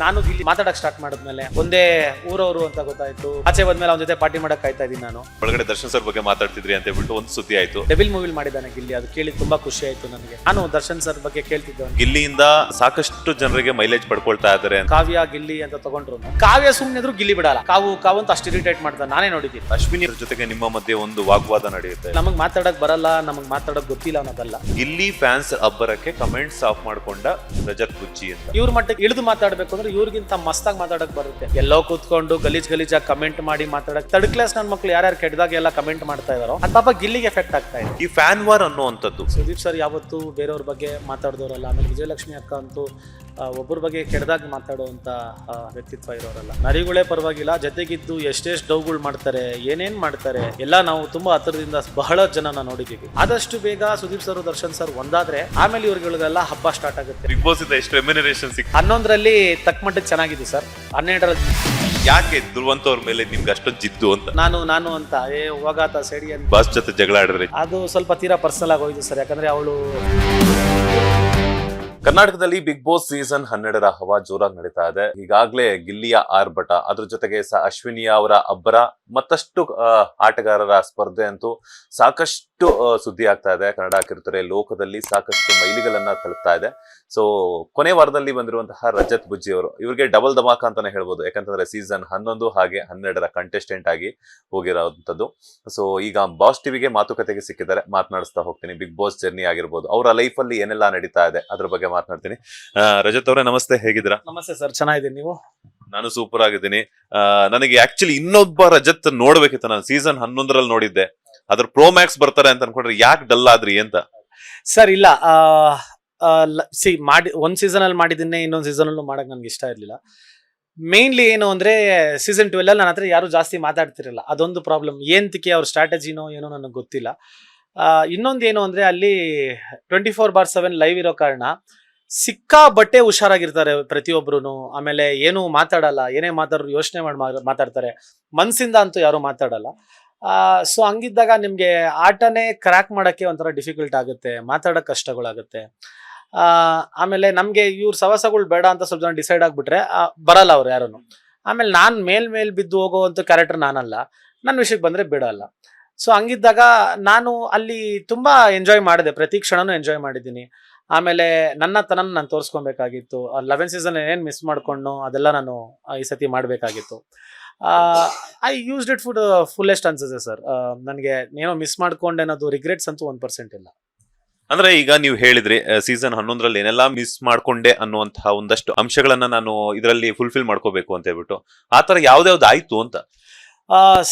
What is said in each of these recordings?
ನಾನು ಇಲ್ಲಿ ಮಾತಾಡಕ್ ಸ್ಟಾರ್ಟ್ ಮಾಡಿದ್ಮೇಲೆ ಒಂದೇ ಊರವರು ಅಂತ ಗೊತ್ತಾಯ್ತು. ಆಚೆ ಬಂದ್ಮೇಲೆ ಅವನ ಜೊತೆ ಪಾರ್ಟಿ ಮಾಡಕ್ ಕಾಯ್ತಾ ಇದೀನಿ ನಾನು. ಒಳಗಡೆ ದರ್ಶನ್ ಸರ್ ಬಗ್ಗೆ ಮಾತಾಡ್ತಿದ್ರಿ ಅಂತ ಹೇಳ್ಬಿಟ್ಟು ಒಂದು ಸುದ್ದಿ ಆಯ್ತು. ಡೆವಿಲ್ ಮೂವಿಲ್ ಮಾಡಿದ್ದಾನೆ ಗಿಲ್ಲಿ, ಅದು ಕೇಳಿ ತುಂಬಾ ಖುಷಿ ಆಯ್ತು ನನಗೆ. ನಾನು ದರ್ಶನ್ ಸರ್ ಬಗ್ಗೆ ಕೇಳ್ತಿದ್ದೆ. ಗಿಲ್ಲಿಯಿಂದ ಸಾಕಷ್ಟು ಜನರಿಗೆ ಮೈಲೇಜ್ ಪಡ್ಕೊಳ್ತಾ ಇದ್ದಾರೆ. ಕಾವ್ಯ ಗಿಲ್ಲಿ ಅಂತ ತಗೊಂಡ್ರು, ಕಾವ್ಯ ಸುಮ್ಮನೆ ಗಿಲ್ಲಿ ಬಿಡಲ್ಲ. ಕಾವು ಅಂತ ಅಷ್ಟು ಇರಿಟೇಟ್ ಮಾಡ್ತಾರೆ, ನಾನೇ ನೋಡಿದ್ದೀನಿ. ಅಶ್ವಿನಿ ಜೊತೆಗೆ ನಿಮ್ಮ ಮಧ್ಯೆ ಒಂದು ವಾಗ್ವಾದ ನಡೆಯುತ್ತೆ. ನಮಗ್ ಮಾತಾಡಕ್ ಬರಲ್ಲ, ನಮಗ್ ಮಾತಾಡಕ್ ಗೊತ್ತಿಲ್ಲ ಅನ್ನೋದಲ್ಲ. ಗಿಲ್ಲಿ ಫ್ಯಾನ್ಸ್ ಅಬ್ಬರಕ್ಕೆ ಕಮೆಂಟ್ಸ್ ಆಫ್ ಮಾಡ್ಕೊಂಡ ರಜತ್ ಬುಚ್ಚಿ ಅಂತ. ಇವ್ರ ಮಟ್ಟಕ್ಕೆ ಇಳಿದು ಮಾತಾಡ್ಬೇಕು ಅಂದ್ರೆ ಇವ್ರಿಗಿಂತ ಮಸ್ತಾಗಿ ಮಾತಾಡಕ್ ಬರುತ್ತೆ. ಎಲ್ಲೋ ಕೂತ್ಕೊಂಡು ಗಲೀಜಾಗಿ ಕಮೆಂಟ್ ಮಾಡಿ ಮಾತಾಡಕ್ ಥರ್ಡ್ ಕ್ಲಾಸ್ ನನ್ನ ಮಕ್ಳು ಯಾರ್ಯಾರು ಕೆಟ್ಟದಾಗ ಎಲ್ಲ ಕಮೆಂಟ್ ಮಾಡ್ತಾ ಇದಾರೋ ಅದು ಪಾಪ ಗಿಲ್ಲಿಗೆ ಎಫೆಕ್ಟ್ ಆಗ್ತಾ ಇದೆ. ಈ ಫ್ಯಾನ್ ವಾರ್ ಅನ್ನುವಂಥದ್ದು. ಸುದೀಪ್ ಸರ್ ಯಾವತ್ತು ಬೇರೆಯವ್ರ ಬಗ್ಗೆ ಮಾತಾಡಿದವರಲ್ಲ. ಆಮೇಲೆ ವಿಜಯಲಕ್ಷ್ಮಿ ಅಕ್ಕ ಅಂತೂ ಒಬ್ಬರ ಬಗ್ಗೆ ಕೆಟ್ಟದಾಗಿ ಮಾತಾಡುವಂತ ವ್ಯಕ್ತಿತ್ವ ಇರೋರಲ್ಲ. ನರಿಗಳೇ ಪರವಾಗಿಲ್ಲ, ಜೊತೆಗಿದ್ದು ಎಷ್ಟೆಷ್ಟು ಡೌಗಳು ಮಾಡ್ತಾರೆ, ಏನೇನ್ ಮಾಡ್ತಾರೆ ಎಲ್ಲ ನಾವು ತುಂಬಾ ಹತ್ತಿರದಿಂದ ಬಹಳ ಜನನ ನೋಡಿದೀವಿ. ಆದಷ್ಟು ಬೇಗ ಸುದೀಪ್ ಸರ್ ದರ್ಶನ್ ಸರ್ ಒಂದಾದ್ರೆ ಆಮೇಲೆ ಇವ್ರಿಗೆಲ್ಲ ಹಬ್ಬ ಸ್ಟಾರ್ಟ್ ಆಗುತ್ತೆ. ಬಿಗ್ ಬಾಸ್ ಇಂದ ಎಷ್ಟು ರೆಮ್ಯುನರೇಷನ್ ಸಿಕ್ತು? 11ರಲ್ಲಿ ತಕ್ಕ ಮಟ್ಟಿಗೆ ಚೆನ್ನಾಗಿದೆ ಸರ್. 12ರಲ್ಲಿ ಯಾಕೆ ದುರ್ವಂತ ಅವ್ರ ಮೇಲೆ ನಿಮ್ಗೆ ಅಷ್ಟೊಂದು ಜಿದ್ದು ಅಂತ? ನಾನು ಅಂತ ಹೋಗಾತ ಸೈಡಿ ಅಂತ ಬಾಸ್ ಜೊತೆ ಜಗಳ ಆಡಿದ್ರಿ? ಅದು ಸ್ವಲ್ಪ ತೀರಾ ಪರ್ಸನಲ್ ಆಗಿ ಹೋಯ್ತು ಸರ್. ಯಾಕಂದ್ರೆ ಅವಳು ಕರ್ನಾಟಕದಲ್ಲಿ ಬಿಗ್ ಬಾಸ್ ಸೀಸನ್ 12ರ ಹವಾ ಜೋರಾಗಿ ನಡೀತಾ ಇದೆ. ಈಗಾಗಲೇ ಗಿಲ್ಲಿಯ ಆರ್ಭಟ, ಅದ್ರ ಜೊತೆಗೆ ಅಶ್ವಿನಿಯ ಅವರ ಅಬ್ಬರ, ಮತ್ತಷ್ಟು ಆಟಗಾರರ ಸ್ಪರ್ಧೆ ಅಂತೂ ಸಾಕಷ್ಟು ಸುದ್ದಿ ಆಗ್ತಾ ಇದೆ. ಕನ್ನಡ ಕಿರುತೆರೆ ಲೋಕದಲ್ಲಿ ಸಾಕಷ್ಟು ಮೈಲಿಗಳನ್ನ ತಲುಪ್ತಾ ಇದೆ. ಸೊ ಕೊನೆ ವಾರದಲ್ಲಿ ಬಂದಿರುವಂತಹ ರಜತ್ ಬುಜ್ಜಿ ಅವರು, ಇವ್ರಿಗೆ ಡಬಲ್ ಧಮಾಕ ಅಂತಾನೆ ಹೇಳ್ಬೋದು. ಯಾಕಂತಂದ್ರೆ ಸೀಸನ್ 11 ಹಾಗೆ 12ರ ಕಂಟೆಸ್ಟೆಂಟ್ ಆಗಿ ಹೋಗಿರೋಂಥದ್ದು. ಸೊ ಈಗ ಬಾಸ್ ಟಿವಿಗೆ ಮಾತುಕತೆಗೆ ಸಿಕ್ಕಿದ್ದಾರೆ, ಮಾತನಾಡಿಸ್ತಾ ಹೋಗ್ತೀನಿ. ಬಿಗ್ ಬಾಸ್ ಜರ್ನಿ ಆಗಿರ್ಬೋದು, ಅವರ ಲೈಫ್ ಅಲ್ಲಿ ಏನೆಲ್ಲ ನಡೀತಾ ಇದೆ ಅದ್ರ ಬಗ್ಗೆ ಮಾತನಾಡ್ತೀನಿ. ರಜತ್ ಅವರೇ ನಮಸ್ತೆ, ಹೇಗಿದ್ದೀರಾ? ನಮಸ್ತೆ ಸರ್, ಚೆನ್ನಾಗಿದ್ದೀನಿ. ನೀವು? ನಾನು ಸೂಪರ್ ಆಗಿದ್ದೀನಿ. ನನಗೆ ಆಕ್ಚುಲಿ ಇನ್ನೊಬ್ಬ ರಜತ್ ನೋಡ್ಬೇಕಿತ್ತು. ನಾನು ಸೀಸನ್ 11ರಲ್ಲಿ ನೋಡಿದ್ದೆ. ಅದ್ರ ಪ್ರೋ ಮ್ಯಾಕ್ಸ್ ಬರ್ತಾರೆ ಅಂತ ಅನ್ಕೊಂಡ್ರೆ ಯಾಕೆ ಡಲ್ ಆದ್ರಿ ಅಂತ? ಸರ್ ಇಲ್ಲ, ಮಾಡಿ ಒಂದ್ ಸೀಸನ್ ಅಲ್ಲಿ ಮಾಡಿದ್ದೀನಿ, ಇನ್ನೊಂದ್ ಸೀಸನ್ ಅಲ್ಲೂ ಮಾಡಕ್ ನನ್ಗೆ ಇಷ್ಟ ಇರ್ಲಿಲ್ಲ. ಮೇನ್ಲಿ ಏನು ಅಂದ್ರೆ ಸೀಸನ್ 12 ನನ್ನ ಹತ್ರ ಯಾರು ಜಾಸ್ತಿ ಮಾತಾಡ್ತಿರಲ್ಲ, ಅದೊಂದು ಪ್ರಾಬ್ಲಮ್. ಏಂತಕ್ಕೆ ಅವ್ರ ಸ್ಟ್ರಾಟಜಿನೋ ಏನೋ ನನಗೆ ಗೊತ್ತಿಲ್ಲ. ಇನ್ನೊಂದು ಏನು ಅಂದ್ರೆ ಅಲ್ಲಿ 24/7 ಲೈವ್ ಇರೋ ಕಾರಣ ಸಿಕ್ಕಾಬಟ್ಟೆ ಹುಷಾರಾಗಿರ್ತಾರೆ ಪ್ರತಿಯೊಬ್ರು. ಆಮೇಲೆ ಏನು ಮಾತಾಡಲ್ಲ, ಏನೇ ಮಾತಾಡ್ರು ಯೋಚನೆ ಮಾಡಿ ಮಾತಾಡ್ತಾರೆ, ಮನ್ಸಿಂದ ಅಂತೂ ಯಾರು ಮಾತಾಡಲ್ಲ. ಸೊ ಹಂಗಿದ್ದಾಗ ನಿಮ್ಗೆ ಆಟನೇ ಕ್ರ್ಯಾಕ್ ಮಾಡಕ್ಕೆ ಒಂಥರ ಡಿಫಿಕಲ್ಟ್ ಆಗುತ್ತೆ, ಮಾತಾಡಕ್ ಕಷ್ಟಗಳಾಗುತ್ತೆ. ಆಮೇಲೆ ನಮ್ಗೆ ಇವ್ರ ಸವಸಗಳು ಬೇಡ ಅಂತ ಸ್ವಲ್ಪ ಜನ ಡಿಸೈಡ್ ಆಗ್ಬಿಟ್ರೆ ಬರಲ್ಲ ಅವ್ರು ಯಾರನ್ನು. ಆಮೇಲೆ ನಾನ್ ಮೇಲ್ ಬಿದ್ದು ಹೋಗೋವಂಥ ಕ್ಯಾರೆಕ್ಟರ್ ನಾನಲ್ಲ, ನನ್ನ ವಿಷಯಕ್ಕೆ ಬಂದ್ರೆ ಬಿಡಲ್ಲ. ಸೊ ಹಂಗಿದ್ದಾಗ ನಾನು ಅಲ್ಲಿ ತುಂಬಾ ಎಂಜಾಯ್ ಮಾಡಿದೆ, ಪ್ರತಿ ಕ್ಷಣನೂ ಎಂಜಾಯ್ ಮಾಡಿದ್ದೀನಿ. ಆಮೇಲೆ ನನ್ನ ನಾನು ತೋರಿಸ್ಕೊಬೇಕಾಗಿತ್ತು. 11 ಸೀಸನ್ ಏನ್ ಮಿಸ್ ಮಾಡ್ಕೊಂಡು ಅದೆಲ್ಲ ನಾನು ಈ ಸತಿ ಮಾಡ್ಬೇಕಾಗಿತ್ತು. ಐ ಯೂಸ್ಡ್ ಇಟ್ ಫುಲ್ಲೆಸ್ಟ್ ಅನ್ಸುತ್ತೆ ಸರ್. ನನಗೆ ಏನೋ ಮಿಸ್ ಮಾಡ್ಕೊಂಡೆ ಅನ್ನೋದು ರಿಗ್ರೆಟ್ಸ್ ಅಂತೂ 1% ಇಲ್ಲ. ಅಂದ್ರೆ ಈಗ ನೀವು ಹೇಳಿದ್ರಿ ಸೀಸನ್ 11ರಲ್ಲಿ ಏನೆಲ್ಲಾ ಮಿಸ್ ಮಾಡ್ಕೊಂಡೆ ಅನ್ನುವಂತಹ ಒಂದಷ್ಟು ಅಂಶಗಳನ್ನ ನಾನು ಇದರಲ್ಲಿ ಫುಲ್ಫಿಲ್ ಮಾಡ್ಕೋಬೇಕು ಅಂತ ಹೇಳ್ಬಿಟ್ಟು, ಆತರ ಯಾವ್ದಾವ್ದು ಆಯ್ತು ಅಂತ?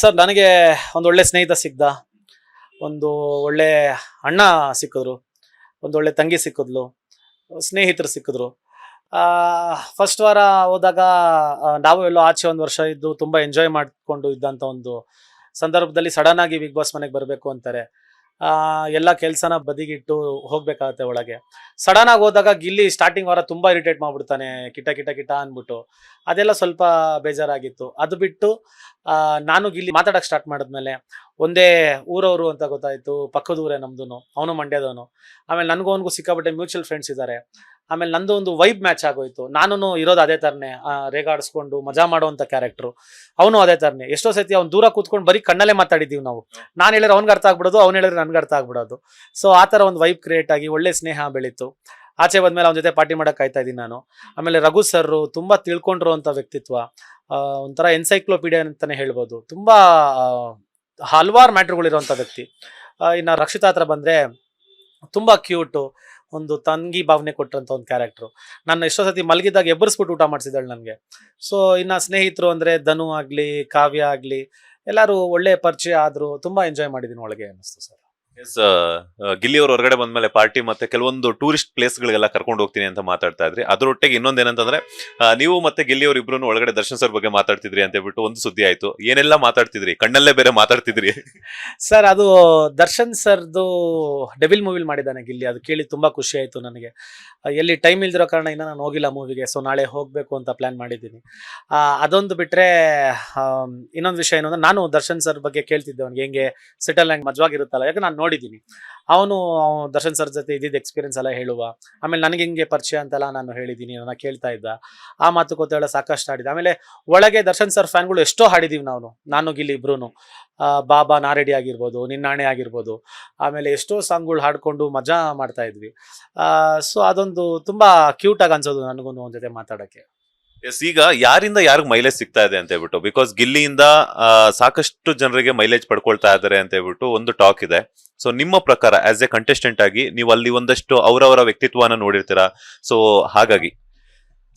ಸರ್ ನನಗೆ ಒಂದು ಒಳ್ಳೆ ಸ್ನೇಹಿತ ಸಿಕ್ದ, ಒಂದು ಒಳ್ಳೆ ಅಣ್ಣ ಸಿಕ್ಕಿದ್ರು, ಒಂದು ಒಳ್ಳೆ ತಂಗಿ ಸಿಕ್ಕಿದ್ಲು, ಸ್ನೇಹಿತರು ಸಿಕ್ಕಿದ್ರು. ಫಸ್ಟ್ ವಾರ ಹೋದಾಗ ನಾವು ಎಲ್ಲೋ ಆಚೆ ಒಂದು ವರ್ಷ ಇದ್ದು ತುಂಬಾ ಎಂಜಾಯ್ ಮಾಡ್ಕೊಂಡು ಇದ್ದಂತ ಒಂದು ಸಂದರ್ಭದಲ್ಲಿ ಸಡನ್ ಆಗಿ ಬಿಗ್ ಬಾಸ್ ಮನೆಗೆ ಬರಬೇಕು ಅಂತಾರೆ. ಎಲ್ಲ ಕೆಲ್ಸನ ಬದಿಗಿಟ್ಟು ಹೋಗ್ಬೇಕಾಗತ್ತೆ ಒಳಗೆ. ಸಡನ್ ಆಗಿ ಹೋದಾಗ ಗಿಲ್ಲಿ ಸ್ಟಾರ್ಟಿಂಗ್ ವಾರ ತುಂಬಾ ಇರಿಟೇಟ್ ಮಾಡ್ಬಿಡ್ತಾನೆ, ಕಿಟ ಅಂದ್ಬಿಟ್ಟು. ಅದೆಲ್ಲ ಸ್ವಲ್ಪ ಬೇಜಾರಾಗಿತ್ತು. ಅದು ಬಿಟ್ಟು ನಾನು ಗಿಲ್ಲಿ ಮಾತಾಡಕ್ ಸ್ಟಾರ್ಟ್ ಮಾಡಿದ್ಮೇಲೆ ಒಂದೇ ಊರವರು ಅಂತ ಗೊತ್ತಾಯ್ತು. ಪಕ್ಕದ ಊರೇ ನಮ್ದು, ಅವನು ಮಂಡ್ಯದವನು. ಆಮೇಲೆ ನನಗೂ ಅವನಿಗೂ ಸಿಕ್ಕಾಪಟ್ಟೆ ಮ್ಯೂಚುವಲ್ ಫ್ರೆಂಡ್ಸ್ ಇದ್ದಾರೆ. ಆಮೇಲೆ ನಂದು ಒಂದು ವೈಬ್ ಮ್ಯಾಚ್ ಆಗೋಯ್ತು. ನಾನು ಇರೋದು ಅದೇ ತರನೇ, ರೇಗಾಡಿಸ್ಕೊಂಡು ಮಜಾ ಮಾಡುವಂತ ಕ್ಯಾರೆಕ್ಟರ್. ಅವನು ಅದೇ ತರನೇ. ಎಷ್ಟೋ ಸತಿ ಅವ್ನು ದೂರ ಕೂತ್ಕೊಂಡು ಬರೀ ಕಣ್ಣಲ್ಲೇ ಮಾತಾಡಿದೀವಿ ನಾವು. ನಾನು ಹೇಳಿದ್ರೆ ಅವ್ನಿಗೆ ಅರ್ಥ ಆಗ್ಬಿಡೋದು, ಅವ್ನು ಹೇಳಿದ್ರೆ ನನ್ಗೆ ಅರ್ಥ ಆಗ್ಬಿಡೋದು. ಸೊ ಆ ತರ ಒಂದು ವೈಬ್ ಕ್ರಿಯೇಟ್ ಆಗಿ ಒಳ್ಳೆ ಸ್ನೇಹ ಬೆಳೀತು. ಆಚೆ ಬಂದ್ಮೇಲೆ ಅವನ ಜೊತೆ ಪಾರ್ಟಿ ಮಾಡಕ್ ಕಾಯ್ತಾ ಇದ್ದೀನಿ ನಾನು. ಆಮೇಲೆ ರಘು ಸರ್ ತುಂಬಾ ತಿಳ್ಕೊಂಡಿರುವಂತ ವ್ಯಕ್ತಿತ್ವ, ಒಂಥರ ಎನ್ಸೈಕ್ಲೋಪೀಡಿಯಾ ಅಂತಾನೆ ಹೇಳ್ಬೋದು. ತುಂಬಾ ಹಲವಾರು ಮ್ಯಾಟ್ರುಗಳಿರುವಂತ ವ್ಯಕ್ತಿ. ಇನ್ನು ರಕ್ಷಿತಾ ಹತ್ರ ಬಂದ್ರೆ ತುಂಬಾ ಕ್ಯೂಟು, ಒಂದು ತಂಗಿ ಭಾವನೆ ಕೊಟ್ಟಂತ ಒಂದು ಕ್ಯಾರೆಕ್ಟರ್. ನನ್ನ ಎಷ್ಟೋ ಸತಿ ಮಲಗಿದಾಗ ಎಬ್ಬರಿಸ್ಬಿಟ್ಟು ಊಟ ಮಾಡಿಸಿದಾಳೆ ನನಗೆ. ಸೊ ಇನ್ನ ಸ್ನೇಹಿತರು ಅಂದ್ರೆ ಧನು ಆಗ್ಲಿ, ಕಾವ್ಯ ಆಗ್ಲಿ, ಎಲ್ಲರೂ ಒಳ್ಳೆ ಪರಿಚಯ ಆದ್ರು. ತುಂಬಾ ಎಂಜಾಯ್ ಮಾಡಿದೀನಿ ಒಳಗೆ ಅನ್ನಿಸ್ತು ಸರ್. ಗಿಲ್ಲಿ ಅವರು ಹೊರಗಡೆ ಬಂದ್ಮೇಲೆ ಪಾರ್ಟಿ ಮತ್ತೆ ಕೆಲವೊಂದು ಟೂರಿಸ್ಟ್ ಪ್ಲೇಸ್ ಗಳಿಗೆಲ್ಲ ಕರ್ಕೊಂಡು ಹೋಗ್ತೀನಿ ಅಂತ ಮಾತಾಡ್ತಾ ಇದ್ರಿ. ಅದ್ರೊಟ್ಟಿಗೆ ಇನ್ನೊಂದೇನಂತಂದ್ರೆ ನೀವು ಮತ್ತೆ ಗಿಲ್ಲಿ ಅವರು ಇಬ್ರು ಒಳಗಡೆ ದರ್ಶನ್ ಸರ್ ಬಗ್ಗೆ ಮಾತಾಡ್ತಿದ್ರಿ ಅಂತ ಹೇಳ್ಬಿಟ್ಟು ಒಂದು ಸುದ್ದಿ ಆಯ್ತು. ಏನೆಲ್ಲ ಮಾತಾಡ್ತಿದ್ರಿ? ಕಣ್ಣಲ್ಲೇ ಬೇರೆ ಮಾತಾಡ್ತಿದ್ರಿ ಸರ್. ಅದು ದರ್ಶನ್ ಸರ್ದು ಡೆವಿಲ್ ಮೂವಿಲ್ ಮಾಡಿದ್ದಾನೆ ಗಿಲ್ಲಿ, ಅದು ಕೇಳಿ ತುಂಬಾ ಖುಷಿ ಆಯ್ತು ನನಗೆ. ಎಲ್ಲಿ ಟೈಮ್ ಇಲ್ದಿರೋ ಕಾರಣ ಇನ್ನ ನಾನು ಹೋಗಿಲ್ಲ ಮೂವಿಗೆ. ಸೊ ನಾಳೆ ಹೋಗ್ಬೇಕು ಅಂತ ಪ್ಲಾನ್ ಮಾಡಿದ್ದೀನಿ. ಅದೊಂದು ಬಿಟ್ರೆ ಇನ್ನೊಂದು ವಿಷಯ ಏನು ಅಂದ್ರೆ, ನಾನು ದರ್ಶನ್ ಸರ್ ಬಗ್ಗೆ ಕೇಳ್ತಿದ್ದೆ, ಅವ್ನಿಗೆ ಹೆಂಗೆ ಸೆಟಲ್ ಹೆಂಗ್ ಮಜವಾಗಿರುತ್ತಲ್ಲ. ಯಾಕಂದ್ರೆ ನಾನು ನೋಡಿದ್ದೀನಿ. ಅವನು ದರ್ಶನ್ ಸರ್ ಜೊತೆ ಇದ್ದಿದ್ದ ಎಕ್ಸ್ಪೀರಿಯನ್ಸ್ ಎಲ್ಲ ಹೇಳುವ, ಆಮೇಲೆ ನನಗೆ ಹಿಂಗೆ ಪರಿಚಯ ಅಂತೆಲ್ಲ ನಾನು ಹೇಳಿದ್ದೀನಿ, ನನ್ನ ಕೇಳ್ತಾ ಇದ್ದ. ಆ ಮಾತುಕತೆ ಎಲ್ಲ ಸಾಕಷ್ಟು ಆಡಿದ. ಆಮೇಲೆ ಒಳಗೆ ದರ್ಶನ್ ಸರ್ ಫ್ಯಾನ್ಗಳು ಎಷ್ಟೋ ಹಾಡಿದೀವಿ ನಾನು ಗಿಲ್ಲಿ ಇಬ್ರು. ಬಾಬಾ ನಾರೆಡಿ ಆಗಿರ್ಬೋದು, ನಿನ್ನಾಣೆ ಆಗಿರ್ಬೋದು, ಆಮೇಲೆ ಎಷ್ಟೋ ಸಾಂಗ್ಗಳು ಹಾಡ್ಕೊಂಡು ಮಜಾ ಮಾಡ್ತಾ ಇದ್ವಿ. ಸೊ ಅದೊಂದು ತುಂಬಾ ಕ್ಯೂಟ್ ಆಗಿ ಅನ್ಸೋದು ನನಗೂ ಒಂದ್ ಜೊತೆ ಮಾತಾಡಕ್ಕೆ. ಎಸ್, ಈಗ ಯಾರಿಂದ ಯಾರಿಗ್ ಮೈಲೇಜ್ ಸಿಗ್ತಾ ಇದೆ ಅಂತ ಹೇಳ್ಬಿಟ್ಟು, ಬಿಕಾಸ್ ಗಿಲ್ಲಿಯಿಂದ ಸಾಕಷ್ಟು ಜನರಿಗೆ ಮೈಲೇಜ್ ಪಡ್ಕೊಳ್ತಾ ಇದ್ದಾರೆ ಅಂತ ಹೇಳ್ಬಿಟ್ಟು ಒಂದು ಟಾಕ್ ಇದೆ. ಸೊ ನಿಮ್ಮ ಪ್ರಕಾರ ಆಸ್ ಎ ಕಂಟೆಸ್ಟೆಂಟ್ ಆಗಿ ನೀವು ಅಲ್ಲಿ ಒಂದಷ್ಟು ಅವರವರ ವ್ಯಕ್ತಿತ್ವನ ನೋಡಿರ್ತೀರಾ, ಸೊ ಹಾಗಾಗಿ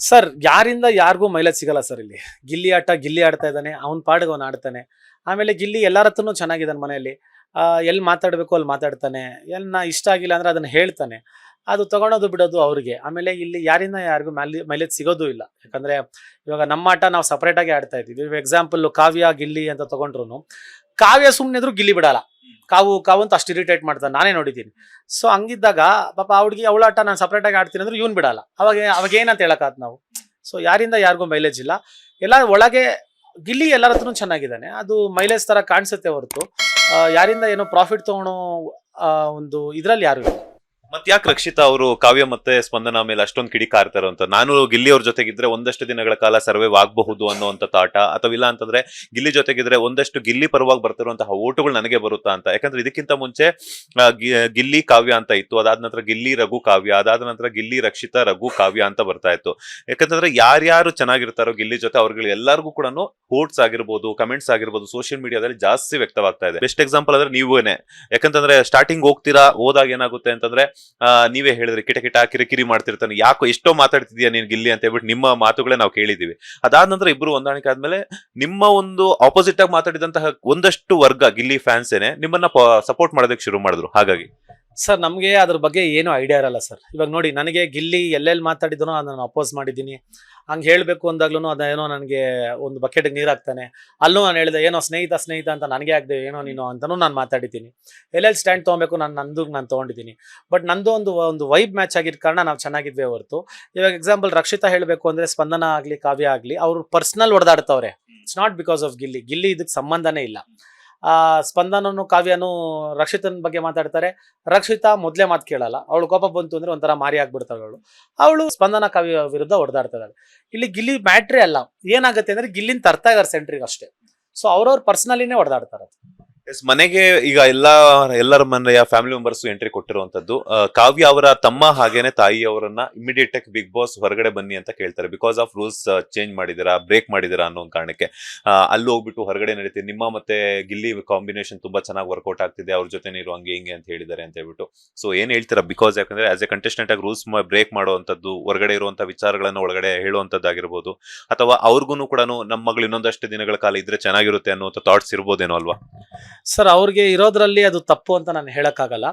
ಸರ್ ಯಾರಿಂದ ಯಾರಿಗೂ ಮೈಲೇಜ್ ಸಿಗಲ್ಲ ಸರ್. ಇಲ್ಲಿ ಗಿಲ್ಲಿ ಆಟ ಗಿಲ್ಲಿ ಆಡ್ತಾ ಇದ್ದಾನೆ, ಅವ್ನ ಪಾಡಿಗೆ ಅವ್ನು ಆಡ್ತಾನೆ. ಆಮೇಲೆ ಗಿಲ್ಲಿ ಎಲ್ಲರ ಹತ್ರನೂ ಚೆನ್ನಾಗಿದ್ದಾನೆ ಮನೆಯಲ್ಲಿ. ಎಲ್ಲಿ ಮಾತಾಡ್ಬೇಕು ಅಲ್ಲಿ ಮಾತಾಡ್ತಾನೆ, ಎಲ್ಲಿ ಇಷ್ಟ ಆಗಿಲ್ಲ ಅಂದ್ರೆ ಅದನ್ನ ಹೇಳ್ತಾನೆ. ಅದು ತಗೊಳೋದು ಬಿಡೋದು ಅವ್ರಿಗೆ. ಆಮೇಲೆ ಇಲ್ಲಿ ಯಾರಿಂದ ಯಾರಿಗೂ ಮೈಲೇಜ್ ಸಿಗೋದು ಇಲ್ಲ. ಯಾಕಂದ್ರೆ ಇವಾಗ ನಮ್ಮ ಆಟ ನಾವು ಸಪರೇಟ್ ಆಗಿ ಆಡ್ತಾ ಇದ್ದೀವಿ. ಎಕ್ಸಾಂಪಲ್ ಕಾವ್ಯ ಗಿಲ್ಲಿ ಅಂತ ತಗೊಂಡ್ರು, ಕಾವ್ಯ ಸುಮ್ಮನೆ ಇದ್ರು ಗಿಲ್ಲಿ ಬಿಡಲ್ಲ. ಕಾವು ಅಂತ ಅಷ್ಟು ಇರಿಟೇಟ್ ಮಾಡ್ತಾನೆ, ನಾನೇ ನೋಡಿದ್ದೀನಿ. ಸೊ ಹಂಗಿದ್ದಾಗ ಪಾಪ ಹುಡುಗಿ ಅವಳ ಆಟ ನಾನು ಸಪರೇಟ್ ಆಗಿ ಆಡ್ತೀನಿ ಅಂದ್ರೆ ಇವ್ನು ಬಿಡಲ್ಲ. ಅವಾಗ ಏನಂತ ಹೇಳಕ್ಕಾತ್ ನಾವು. ಸೊ ಯಾರಿಂದ ಯಾರಿಗೂ ಮೈಲೇಜ್ ಇಲ್ಲ. ಎಲ್ಲ ಒಳಗೆ ಗಿಲ್ಲಿ ಎಲ್ಲರ ಹತ್ರನೂ ಚೆನ್ನಾಗಿದ್ದಾನೆ, ಅದು ಮೈಲೇಜ್ ತರ ಕಾಣಿಸುತ್ತೆ ಹೊರತು ಯಾರಿಂದ ಏನೋ ಪ್ರಾಫಿಟ್ ತಗೊಳೋ ಒಂದು ಇದ್ರಲ್ಲಿ ಯಾರು ಇಲ್ಲ. ಮತ್ ಯಾಕೆ ರಕ್ಷಿತಾ ಅವರು ಕಾವ್ಯ ಮತ್ತೆ ಸ್ಪಂದನ ಮೇಲೆ ಅಷ್ಟೊಂದು ಕಿಡಿಕಾರ್ತಾರೋ ಅಂತ? ನಾನು ಗಿಲ್ಲಿ ಅವ್ರ ಜೊತೆಗಿದ್ರೆ ಒಂದಷ್ಟು ದಿನಗಳ ಕಾಲ ಸರ್ವೈವ್ ಆಗಬಹುದು ಅನ್ನೋಂಥ ತಾಟ, ಅಥವಾ ಇಲ್ಲ ಅಂತಂದ್ರೆ ಗಿಲ್ಲಿ ಜೊತೆಗಿದ್ರೆ ಒಂದಷ್ಟು ಗಿಲ್ಲಿ ಪರವಾಗಿ ಬರ್ತಿರುವಂತಹ ಓಟುಗಳು ನನಗೆ ಬರುತ್ತಾ ಅಂತ. ಯಾಕಂದ್ರೆ ಇದಕ್ಕಿಂತ ಮುಂಚೆ ಗಿಲ್ಲಿ ಕಾವ್ಯ ಅಂತ ಇತ್ತು, ಅದಾದ ನಂತರ ಗಿಲ್ಲಿ ರಘು ಕಾವ್ಯ, ಅದಾದ ನಂತರ ಗಿಲ್ಲಿ ರಕ್ಷಿತಾ ರಘು ಕಾವ್ಯ ಅಂತ ಬರ್ತಾ ಇತ್ತು. ಯಾಕಂತಂದ್ರೆ ಯಾರ್ಯಾರು ಚೆನ್ನಾಗಿರ್ತಾರೋ ಗಿಲ್ಲಿ ಜೊತೆ ಅವ್ರಿಗೆ ಎಲ್ಲರಿಗೂ ಕೂಡ ಹೋಟ್ಸ್ ಆಗಿರ್ಬೋದು, ಕಮೆಂಟ್ಸ್ ಆಗಿರ್ಬೋದು, ಸೋಷಿಯಲ್ ಮೀಡಿಯಾದಲ್ಲಿ ಜಾಸ್ತಿ ವ್ಯಕ್ತವಾಗ್ತಾ ಇದೆ. ಬೆಸ್ಟ್ ಎಕ್ಸಾಂಪಲ್ ಅಂದ್ರೆ ನೀವೇನೆ. ಯಾಕಂತಂದ್ರೆ ಸ್ಟಾರ್ಟಿಂಗ್ ಹೋದಾಗ ಏನಾಗುತ್ತೆ ಅಂತಂದ್ರೆ ನೀವೇ ಹೇಳಿದ್ರಿ, ಕಿಟ ಕಿರಿಕಿರಿ ಮಾಡ್ತಿರ್ತಾನೆ, ಯಾಕೋ ಎಷ್ಟೋ ಮಾತಾಡ್ತಿದ್ಯಾ ನೀನ್ ಗಿಲ್ಲಿ ಅಂತ ಹೇಳ್ಬಿಟ್ಟು ನಿಮ್ಮ ಮಾತುಗಳೇ ನಾವು ಕೇಳಿದೀವಿ. ಅದಾದ ನಂತರ ಇಬ್ರು ಹೊಂದಾಣಿಕೆ ಆದ್ಮೇಲೆ ನಿಮ್ಮ ಒಂದು ಆಪೋಸಿಟ್ ಆಗಿ ಮಾತಾಡಿದಂತಹ ಒಂದಷ್ಟು ವರ್ಗ ಗಿಲ್ಲಿ ಫ್ಯಾನ್ಸ್ ಏನೆ ನಿಮ್ಮನ್ನ ಸಪೋರ್ಟ್ ಮಾಡೋದಕ್ಕೆ ಶುರು ಮಾಡಿದ್ರು. ಹಾಗಾಗಿ ಸರ್ ನಮಗೆ ಅದ್ರ ಬಗ್ಗೆ ಏನು ಐಡಿಯಾ ಇರಲ್ಲ ಸರ್. ಇವಾಗ ನೋಡಿ, ನನಗೆ ಗಿಲ್ಲಿ ಎಲ್ಲೆಲ್ಲಿ ಮಾತಾಡಿದನೋ ಅದನ್ನು ಅಪೋಸ್ ಮಾಡಿದ್ದೀನಿ. ಹಂಗೆ ಹೇಳಬೇಕು ಅಂದಾಗ್ಲೂ ಅದೇನೋ ನನಗೆ ಒಂದು ಬಕೆಟ್ಗೆ ನೀರು ಹಾಕ್ತಾನೆ. ಅಲ್ಲೂ ನಾನು ಹೇಳಿದೆ, ಏನೋ ಸ್ನೇಹಿತ ಅಂತ ನನಗೆ ಆಗದೆ ಏನೋ ನೀನು ಅಂತಲೂ ನಾನು ಮಾತಾಡಿದ್ದೀನಿ. ಎಲ್ಲೆಲ್ಲಿ ಸ್ಟ್ಯಾಂಡ್ ತೊಗೊಬೇಕು ನಾನು ತೊಗೊಂಡಿದ್ದೀನಿ. ಬಟ್ ನಂದು ಒಂದು ವೈಬ್ ಮ್ಯಾಚ್ ಆಗಿದ್ದ ಕಾರಣ ನಾವು ಚೆನ್ನಾಗಿದ್ವಿ ಹೊರತು. ಇವಾಗ ಎಕ್ಸಾಂಪಲ್ ರಕ್ಷಿತಾ ಹೇಳಬೇಕು ಅಂದರೆ, ಸ್ಪಂದನ ಆಗಲಿ ಕಾವ್ಯ ಆಗಲಿ ಅವರು ಪರ್ಸ್ನಲ್ ಹೊಡೆದಾಡ್ತವ್ರೆ. It's not because of Gilli ಇದಕ್ಕೆ ಸಂಬಂಧನೇ ಇಲ್ಲ. ಸ್ಪಂದನನು ಕಾವ್ಯನು ರಕ್ಷಿತನ ಬಗ್ಗೆ ಮಾತಾಡ್ತಾರೆ. ರಕ್ಷಿತಾ ಮೊದಲೇ ಮಾತು ಕೇಳಲ್ಲ, ಅವಳು ಕೋಪ ಬಂತು ಅಂದ್ರೆ ಒಂಥರ ಮಾರಿ ಆಗ್ಬಿಡ್ತಾಳೆ. ಅವಳು ಸ್ಪಂದನ ಕಾವ್ಯ ವಿರುದ್ಧ ಹೊಡೆದಾಡ್ತಾಳೆ. ಇಲ್ಲಿ ಗಿಲ್ಲಿ ಮ್ಯಾಟ್ರೇ ಅಲ್ಲ. ಏನಾಗುತ್ತೆ ಅಂದ್ರೆ ಗಿಲ್ಲಿನ ತರ್ತಾ ಇದಾರೆ ಸೆಂಟ್ರಿಗೆ ಅಷ್ಟೇ. ಸೊ ಅವ್ರವ್ರ ಪರ್ಸನಲಿನೇ ಹೊಡೆದಾಡ್ತಾರೆ. ಮನೆಗೆ ಈಗ ಎಲ್ಲರ ಮನೆಯ ಫ್ಯಾಮಿಲಿ ಮೆಂಬರ್ಸ್ ಎಂಟ್ರಿ ಕೊಟ್ಟಿರುವಂತದ್ದು. ಕಾವ್ಯ ಅವರ ತಮ್ಮ ಹಾಗೇನೆ ತಾಯಿ ಅವರನ್ನ ಇಮಿಡಿಯೇಟ್ ಆಗಿ ಬಿಗ್ ಬಾಸ್ ಹೊರಗಡೆ ಬನ್ನಿ ಅಂತ ಕೇಳ್ತಾರೆ. ಬಿಕಾಸ್ ಆಫ್ ರೂಲ್ಸ್ ಚೇಂಜ್ ಮಾಡಿದಿರಾ, ಬ್ರೇಕ್ ಮಾಡಿದಿರಾ ಅನ್ನೋ ಒಂದು ಕಾರಣಕ್ಕೆ ಅಲ್ಲಿ ಹೋಗ್ಬಿಟ್ಟು ಹೊರಗಡೆ ನಡೀತೀವಿ, ನಿಮ್ಮ ಮತ್ತೆ ಗಿಲ್ಲಿ ಕಾಂಬಿನೇಷನ್ ತುಂಬಾ ಚೆನ್ನಾಗಿ ವರ್ಕೌಟ್ ಆಗ್ತಿದೆ, ಅವ್ರ ಜೊತೆ ನೀರು ಹಂಗೆ ಹಿಂಗೆ ಅಂತ ಹೇಳಿದ್ದಾರೆ ಅಂತ ಹೇಳ್ಬಿಟ್ಟು. ಸೊ ಏನ್ ಹೇಳ್ತೀರಾ? ಬಿಕಾಸ್ ಯಾಕಂದ್ರೆ ಆಸ್ ಎ ಕಂಟೆಸ್ಟೆಂಟ್ ಆಗಿ ರೂಲ್ಸ್ ಬ್ರೇಕ್ ಮಾಡುವಂತದ್ದು, ಹೊರಗಡೆ ಇರುವಂತಹ ವಿಚಾರಗಳನ್ನ ಒಳಗಡೆ ಹೇಳುವಂತದ್ದಾಗಿರ್ಬೋದು, ಅಥವಾ ಅವ್ರಿಗೂ ಕೂಡ ನಮ್ಮ ಮಗಳು ಇನ್ನೊಂದಷ್ಟು ದಿನಗಳ ಕಾಲ ಇದ್ರೆ ಚೆನ್ನಾಗಿರುತ್ತೆ ಅನ್ನೋ ಥಾಟ್ಸ್ ಇರ್ಬೋದೇನೋ ಅಲ್ವಾ? ಸರ್ ಅವ್ರಿಗೆ ಇರೋದ್ರಲ್ಲಿ ಅದು ತಪ್ಪು ಅಂತ ನಾನು ಹೇಳಕ್ಕಾಗಲ್ಲ.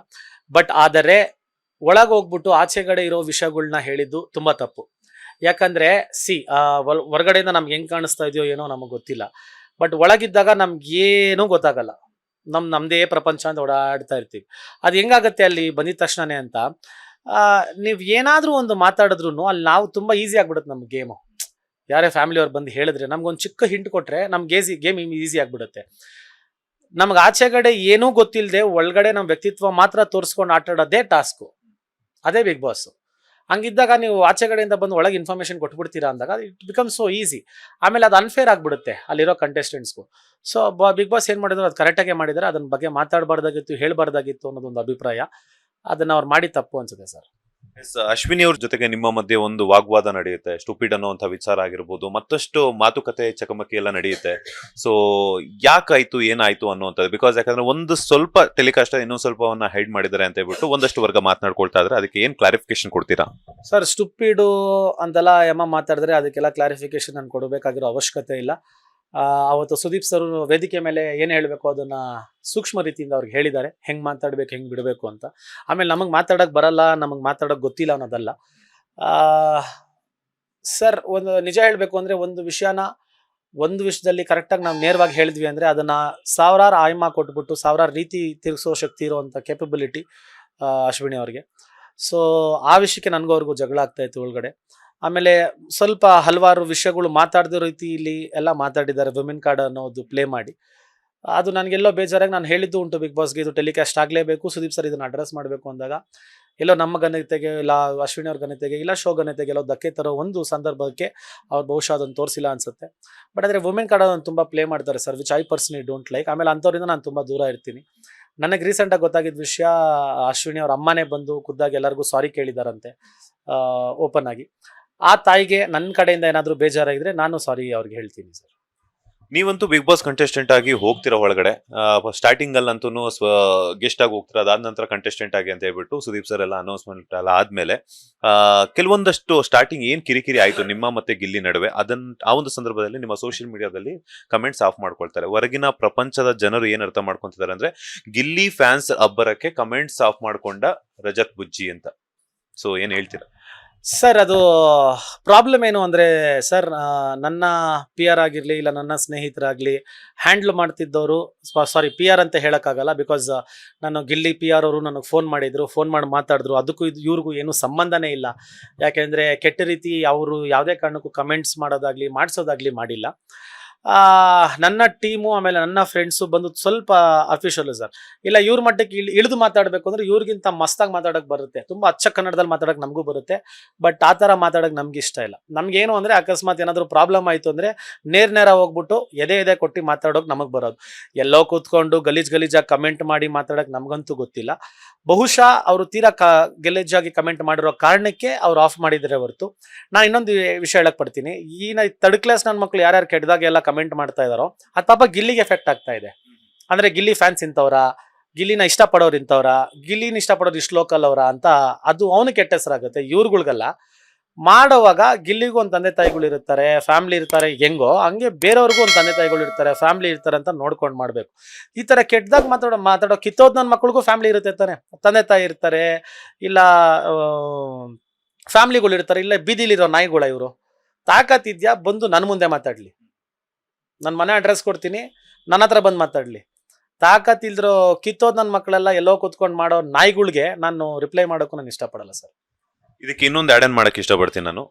ಬಟ್ ಆದರೆ ಒಳಗೆ ಹೋಗ್ಬಿಟ್ಟು ಆಚೆಗಡೆ ಇರೋ ವಿಷಯಗಳನ್ನ ಹೇಳಿದ್ದು ತುಂಬಾ ತಪ್ಪು. ಯಾಕಂದ್ರೆ ಹೊರಗಡೆಯಿಂದ ನಮ್ಗೆ ಹೆಂಗ್ ಕಾಣಿಸ್ತಾ ಇದೆಯೋ ಏನೋ ನಮಗೆ ಗೊತ್ತಿಲ್ಲ. ಬಟ್ ಒಳಗಿದ್ದಾಗ ನಮ್ಗೇನೂ ಗೊತ್ತಾಗಲ್ಲ. ನಮ್ದೇ ಪ್ರಪಂಚ ಅಂತ ಓಡಾಡ್ತಾ ಇರ್ತೀವಿ. ಅದು ಹೆಂಗಾಗತ್ತೆ ಅಲ್ಲಿ ಬಂದಿದ ತಕ್ಷಣನೇ ಅಂತ, ನೀವು ಏನಾದ್ರೂ ಒಂದು ಮಾತಾಡಿದ್ರು ಅಲ್ಲಿ ನಾವು ತುಂಬಾ ಈಸಿ ಆಗ್ಬಿಡುತ್ತೆ ನಮ್ಗೆ ಗೇಮು. ಯಾರೇ ಫ್ಯಾಮಿಲಿ ಅವ್ರು ಬಂದು ಹೇಳಿದ್ರೆ, ನಮ್ಗೊಂದು ಚಿಕ್ಕ ಹಿಂಟ್ ಕೊಟ್ರೆ ನಮ್ಗೆ ಗೇಮ್ ಈಸಿ ಆಗ್ಬಿಡುತ್ತೆ. ನಮ್ಗೆ ಆಚೆಗಡೆ ಏನೂ ಗೊತ್ತಿಲ್ಲದೆ ಒಳಗಡೆ ನಮ್ಮ ವ್ಯಕ್ತಿತ್ವ ಮಾತ್ರ ತೋರಿಸ್ಕೊಂಡು ಆಟಾಡೋದೇ ಟಾಸ್ಕು, ಅದೇ ಬಿಗ್ ಬಾಸ್. ಹಂಗಿದ್ದಾಗ ನೀವು ಆಚೆಗಡೆಯಿಂದ ಬಂದು ಒಳಗೆ ಇನ್ಫಾರ್ಮೇಶನ್ ಕೊಟ್ಬಿಡ್ತೀರಾ ಅಂದಾಗ ಇಟ್ ಬಿಕಮ್ ಸೋ ಈಸಿ. ಆಮೇಲೆ ಅದು ಅನ್ಫೇರ್ ಆಗ್ಬಿಡುತ್ತೆ ಅಲ್ಲಿರೋ ಕಂಟೆಸ್ಟೆಂಟ್ಸ್ಗೂ. ಸೊ ಬಿಗ್ ಬಾಸ್ ಏನು ಮಾಡಿದ್ರು ಅದು ಕರೆಕ್ಟಾಗೆ ಮಾಡಿದ್ದಾರೆ. ಅದನ್ನ ಬಗ್ಗೆ ಮಾತಾಡಬಾರ್ದಾಗಿತ್ತು, ಹೇಳಬಾರ್ದಾಗಿತ್ತು ಅನ್ನೋದೊಂದು ಅಭಿಪ್ರಾಯ. ಅದನ್ನ ಅವ್ರು ಮಾಡಿ ತಪ್ಪು ಅನ್ಸುತ್ತೆ ಸರ್. ಅಶ್ವಿನಿ ಅವ್ರ ಜೊತೆಗೆ ನಿಮ್ಮ ಮಧ್ಯೆ ಒಂದು ವಾಗ್ವಾದ ನಡೆಯುತ್ತೆ, ಸ್ಟುಪಿಡ್ ಅನ್ನುವಂಥ ವಿಚಾರ ಆಗಿರ್ಬೋದು, ಮತ್ತಷ್ಟು ಮಾತುಕತೆ ಚಕಮಕಿ ಎಲ್ಲ ನಡೆಯುತ್ತೆ. ಸೊ ಯಾಕಾಯ್ತು, ಏನಾಯ್ತು ಅನ್ನುವಂಥದ್ದು? ಬಿಕಾಸ್ ಯಾಕಂದ್ರೆ ಒಂದು ಸ್ವಲ್ಪ ಟೆಲಿಕಾಸ್ಟ್ ಇನ್ನೊಂದು ಸ್ವಲ್ಪವನ್ನ ಹೈಡ್ ಮಾಡಿದ್ದಾರೆ ಅಂತ ಹೇಳ್ಬಿಟ್ಟು ಒಂದಷ್ಟು ವರ್ಗ ಮಾತನಾಡ್ಕೊಳ್ತಾ ಇದ್ರೆ, ಅದಕ್ಕೆ ಏನ್ ಕ್ಲಾರಿಫಿಕೇಶನ್ ಕೊಡ್ತೀರಾ? ಸರ್ ಸ್ಟುಪಿಡು ಅಂತೆಲ್ಲ ಮಾತಾಡಿದ್ರೆ ಅದಕ್ಕೆಲ್ಲ ಕ್ಲಾರಿಫಿಕೇಶನ್ ನಾನು ಕೊಡಬೇಕಾಗಿರೋ ಅವಶ್ಯಕತೆ ಇಲ್ಲ. ಅವತ್ತು ಸುದೀಪ್ ಸರ್ ವೇದಿಕೆ ಮೇಲೆ ಏನು ಹೇಳಬೇಕು ಅದನ್ನ ಸೂಕ್ಷ್ಮ ರೀತಿಯಿಂದ ಅವ್ರಿಗೆ ಹೇಳಿದ್ದಾರೆ, ಹೆಂಗೆ ಮಾತಾಡ್ಬೇಕು, ಹೆಂಗೆ ಬಿಡಬೇಕು ಅಂತ. ಆಮೇಲೆ ನಮಗೆ ಮಾತಾಡೋಕೆ ಬರಲ್ಲ, ನಮಗೆ ಮಾತಾಡೋಕೆ ಗೊತ್ತಿಲ್ಲ ಅನ್ನೋದಲ್ಲ ಸರ್. ಒಂದು ನಿಜ ಹೇಳಬೇಕು ಅಂದರೆ, ಒಂದು ವಿಷಯದಲ್ಲಿ ಕರೆಕ್ಟಾಗಿ ನಾವು ನೇರವಾಗಿ ಹೇಳಿದ್ವಿ ಅಂದರೆ ಅದನ್ನ ಸಾವಿರಾರು ಆಯ್ಮ ಕೊಟ್ಬಿಟ್ಟು ಸಾವಿರಾರು ರೀತಿ ತಿರುಗಿಸೋ ಶಕ್ತಿ ಇರುವಂಥ ಕೇಪಬಿಲಿಟಿ ಅಶ್ವಿನಿ ಅವ್ರಿಗೆ. ಸೊ ಆ ವಿಷಯಕ್ಕೆ ನನಗೂ ಅವ್ರಿಗೂ ಜಗಳ ಆಗ್ತಾ ಇತ್ತು ಒಳಗಡೆ. ಆಮೇಲೆ ಸ್ವಲ್ಪ ಹಲವಾರು ವಿಷಯಗಳು ಮಾತಾಡಿದ ರೀತಿಯಲ್ಲಿ ಎಲ್ಲ ಮಾತಾಡಿದ್ದಾರೆ, ವಿಮೆನ್ ಕಾರ್ಡ್ ಅನ್ನೋದು ಪ್ಲೇ ಮಾಡಿ. ಅದು ನನಗೆಲ್ಲೋ ಬೇಜಾರಾಗಿ ನಾನು ಹೇಳಿದ್ದು ಉಂಟು ಬಿಗ್ ಬಾಸ್ಗೆ, ಇದು ಟೆಲಿಕಾಸ್ಟ್ ಆಗಲೇಬೇಕು, ಸುದೀಪ್ ಸರ್ ಇದನ್ನು ಅಡ್ರೆಸ್ ಮಾಡಬೇಕು ಅಂದಾಗ ಎಲ್ಲೋ ನಮ್ಮ ಘನತೆಗೆ ಇಲ್ಲ ಅಶ್ವಿನಿ ಅವ್ರ ಘನತೆಗೆ ಇಲ್ಲ ಶೋ ಘನತೆಗೆ ಎಲ್ಲೋ ಧಕ್ಕೆ ತರೋ ಒಂದು ಸಂದರ್ಭಕ್ಕೆ ಅವ್ರು ಬಹುಶಃ ಅದನ್ನು ತೋರಿಸಿಲ್ಲ ಅನ್ಸುತ್ತೆ. ಬಟ್ ಆದರೆ ವುಮೆನ್ ಕಾರ್ಡ್ ಅದನ್ನು ತುಂಬ ಪ್ಲೇ ಮಾಡ್ತಾರೆ sir, which I personally don't like. ಆಮೇಲೆ ಅಂಥವ್ರಿಂದ ನಾನು ತುಂಬ ದೂರ ಇರ್ತೀನಿ. ನನಗೆ ರೀಸೆಂಟಾಗಿ ಗೊತ್ತಾಗಿದ್ದ ವಿಷಯ, ಅಶ್ವಿನಿ ಅವ್ರ ಅಮ್ಮನೇ ಬಂದು ಖುದ್ದಾಗಿ ಎಲ್ಲರಿಗೂ ಸಾರಿ ಕೇಳಿದಾರಂತೆ ಓಪನ್ ಆಗಿ. ಆ ತಾಯಿಗೆ ನನ್ನ ಕಡೆಯಿಂದ ಏನಾದರೂ ಬೇಜಾರಾಗಿದ್ರೆ ನಾನು ಸಾರಿ ಅವ್ರಿಗೆ ಹೇಳ್ತೀನಿ ಸರ್. ನೀವಂತೂ ಬಿಗ್ ಬಾಸ್ ಕಂಟೆಸ್ಟೆಂಟ್ ಆಗಿ ಹೋಗ್ತಿರೋ ಒಳಗಡೆ ಸ್ಟಾರ್ಟಿಂಗ್ ಅಲ್ಲಂತೂ ಗೆಸ್ಟ್ ಆಗಿ ಹೋಗ್ತೀರಾ, ಅದಾದ ನಂತರ ಕಂಟೆಸ್ಟೆಂಟ್ ಆಗಿ ಅಂತ ಹೇಳ್ಬಿಟ್ಟು ಸುದೀಪ್ ಸರ್ ಎಲ್ಲ ಅನೌನ್ಸ್ಮೆಂಟ್ ಎಲ್ಲ ಆದ್ಮೇಲೆ ಕೆಲವೊಂದಷ್ಟು ಸ್ಟಾರ್ಟಿಂಗ್ ಏನ್ ಕಿರಿಕಿರಿ ಆಯ್ತು ನಿಮ್ಮ ಮತ್ತೆ ಗಿಲ್ಲಿ ನಡುವೆ, ಆ ಒಂದು ಸಂದರ್ಭದಲ್ಲಿ ನಿಮ್ಮ ಸೋಷಿಯಲ್ ಮೀಡಿಯಾದಲ್ಲಿ ಕಮೆಂಟ್ಸ್ ಆಫ್ ಮಾಡ್ಕೊಳ್ತಾರೆ. ಹೊರಗಿನ ಪ್ರಪಂಚದ ಜನರು ಏನ್ ಅರ್ಥ ಮಾಡ್ಕೊಂತಿದ್ದಾರೆ ಅಂದ್ರೆ ಗಿಲ್ಲಿ ಫ್ಯಾನ್ಸ್ ಅಬ್ಬರಕ್ಕೆ ಕಮೆಂಟ್ಸ್ ಆಫ್ ಮಾಡ್ಕೊಂಡ ರಜತ್ ಬುಜ್ಜಿ ಅಂತ. ಸೊ ಏನ್ ಹೇಳ್ತೀರಾ ಸರ್? ಅದು ಪ್ರಾಬ್ಲಮ್ ಏನು ಅಂದರೆ ಸರ್, ನನ್ನ ಪಿ ಆರ್ ಆಗಿರಲಿ ಇಲ್ಲ ನನ್ನ ಸ್ನೇಹಿತರಾಗಲಿ ಹ್ಯಾಂಡ್ಲ್ ಮಾಡ್ತಿದ್ದವರು, ಸಾರಿ ಪಿ ಆರ್ ಅಂತ ಹೇಳೋಕ್ಕಾಗಲ್ಲ, ಬಿಕಾಸ್ ನಾನು ಗಿಲ್ಲಿ ಪಿ ಆರ್ ಅವರು ನನಗೆ ಫೋನ್ ಮಾಡಿ ಮಾತಾಡಿದ್ರು. ಅದಕ್ಕೂ ಇವ್ರಿಗೂ ಏನೂ ಸಂಬಂಧನೇ ಇಲ್ಲ. ಯಾಕೆಂದರೆ ಕೆಟ್ಟ ರೀತಿ ಅವರು ಯಾವುದೇ ಕಾರಣಕ್ಕೂ ಕಮೆಂಟ್ಸ್ ಮಾಡಿಸೋದಾಗಲಿ ಮಾಡಿಲ್ಲ. ನನ್ನ ಟೀಮು ಆಮೇಲೆ ನನ್ನ ಫ್ರೆಂಡ್ಸು ಬಂದು ಸ್ವಲ್ಪ ಅಫಿಷಿಯಲ್ ಸರ್, ಇಲ್ಲ ಇವ್ರ ಮಟ್ಟಕ್ಕೆ ಇಳಿದು ಮಾತಾಡಬೇಕು ಅಂದ್ರೆ ಇವ್ರಿಗಿಂತ ಮಸ್ತಾಗಿ ಮಾತಾಡೋಕೆ ಬರುತ್ತೆ, ತುಂಬ ಅಚ್ಚ ಕನ್ನಡದಲ್ಲಿ ಮಾತಾಡೋಕೆ ನಮಗೂ ಬರುತ್ತೆ. ಬಟ್ ಆ ಥರ ಮಾತಾಡೋಕೆ ನಮ್ಗೆ ಇಷ್ಟ ಇಲ್ಲ. ನಮಗೇನು ಅಂದರೆ ಅಕಸ್ಮಾತ್ ಏನಾದರೂ ಪ್ರಾಬ್ಲಮ್ ಆಯಿತು ಅಂದರೆ ನೇರ ಹೋಗ್ಬಿಟ್ಟು ಎದೆ ಕೊಟ್ಟು ಮಾತಾಡೋಕೆ ನಮಗೆ ಬರೋದು. ಎಲ್ಲೋ ಕೂತ್ಕೊಂಡು ಗಲೀಜಾಗಿ ಕಮೆಂಟ್ ಮಾಡಿ ಮಾತಾಡೋಕೆ ನಮಗಂತೂ ಗೊತ್ತಿಲ್ಲ. ಬಹುಶಃ ಅವರು ತೀರಾ ಗಲೀಜಾಗಿ ಕಮೆಂಟ್ ಮಾಡಿರೋ ಕಾರಣಕ್ಕೆ ಅವ್ರು ಆಫ್ ಮಾಡಿದರೆ ಹೊರತು. ನಾನು ಇನ್ನೊಂದು ವಿಷಯ ಹೇಳಕ್ ಪಡ್ತೀನಿ, ಈ ಥರ್ಡ್ ಕ್ಲಾಸ್ ನನ್ನ ಮಕ್ಕಳು ಯಾರ್ಯಾರು ಕೆಟ್ಟದಾಗ ಎಲ್ಲ ಕಮೆಂಟ್ ಮಾಡ್ತಾ ಇದಾರೋ ಅದು ಪಾಪ ಗಿಲ್ಲಿಗೆ ಎಫೆಕ್ಟ್ ಆಗ್ತಾ ಇದೆ. ಅಂದ್ರೆ ಗಿಲ್ಲಿ ಫ್ಯಾನ್ಸ್ ಇಂಥವ್ರ, ಗಿಲ್ಲಿನ ಇಷ್ಟಪಡೋರು ಇಂಥವ್ರ, ಗಿಲ್ಲಿನ ಇಷ್ಟಪಡೋರು ಇಷ್ಟು ಲೋಕಲ್ ಅವರ ಅಂತ ಅದು ಅವನು ಕೆಟ್ಟ ಹೆಸರಾಗುತ್ತೆ. ಇವ್ರುಗಳಿಗೆಲ್ಲ ಮಾಡೋವಾಗ ಗಿಲ್ಲಿಗೂ ಒಂದು ತಂದೆ ತಾಯಿಗಳು ಇರ್ತಾರೆ, ಫ್ಯಾಮಿಲಿ ಇರ್ತಾರೆ, ಹೆಂಗೋ ಹಂಗೆ ಬೇರೆಯವ್ರಿಗೂ ಒಂದು ತಂದೆ ತಾಯಿಗಳು ಇರ್ತಾರೆ, ಫ್ಯಾಮಿಲಿ ಇರ್ತಾರೆ ಅಂತ ನೋಡ್ಕೊಂಡು ಮಾಡಬೇಕು. ಈ ಥರ ಕೆಟ್ಟದಾಗ ಮಾತಾಡೋ ಕಿತ್ತೋದ್ ನನ್ನ ಮಕ್ಳಿಗೂ ಫ್ಯಾಮಿಲಿ ಇರುತ್ತೆ ತಾನೆ, ತಂದೆ ತಾಯಿ ಇರ್ತಾರೆ, ಇಲ್ಲ ಫ್ಯಾಮಿಲಿಗಳು ಇರ್ತಾರೆ, ಇಲ್ಲ ಬೀದಿಲಿರೋ ನಾಯಿಗಳ. ಇವರು ತಾಕತ್ತಿದ್ಯಾ ಬಂದು ನನ್ನ ಮುಂದೆ ಮಾತಾಡಲಿ, ನನ್ನ ಮನೆ ಅಡ್ರೆಸ್ ಕೊಡ್ತೀನಿ, ನನ್ನ ಹತ್ರ ಬಂದು ಮಾತಾಡಲಿ. ತಾಕತ್ತಿಲ್ದಿರೋ ಕಿತ್ತೋದ್ ನನ್ನ ಮಕ್ಕಳೆಲ್ಲ ಎಲ್ಲೋ ಕೂತ್ಕೊಂಡು ಮಾಡೋ ನಾಯಿಗಳಿಗೆ ನಾನು ರಿಪ್ಲೈ ಮಾಡೋಕ್ಕೂ ನಾನು ಇಷ್ಟಪಡಲ್ಲ ಸರ್. ಇದಕ್ಕೆ ಇನ್ನೊಂದು ಆಡ್ ಆನ್ ಮಾಡಕ್ಕೆ ಇಷ್ಟಪಡ್ತೀನಿ ನಾನು.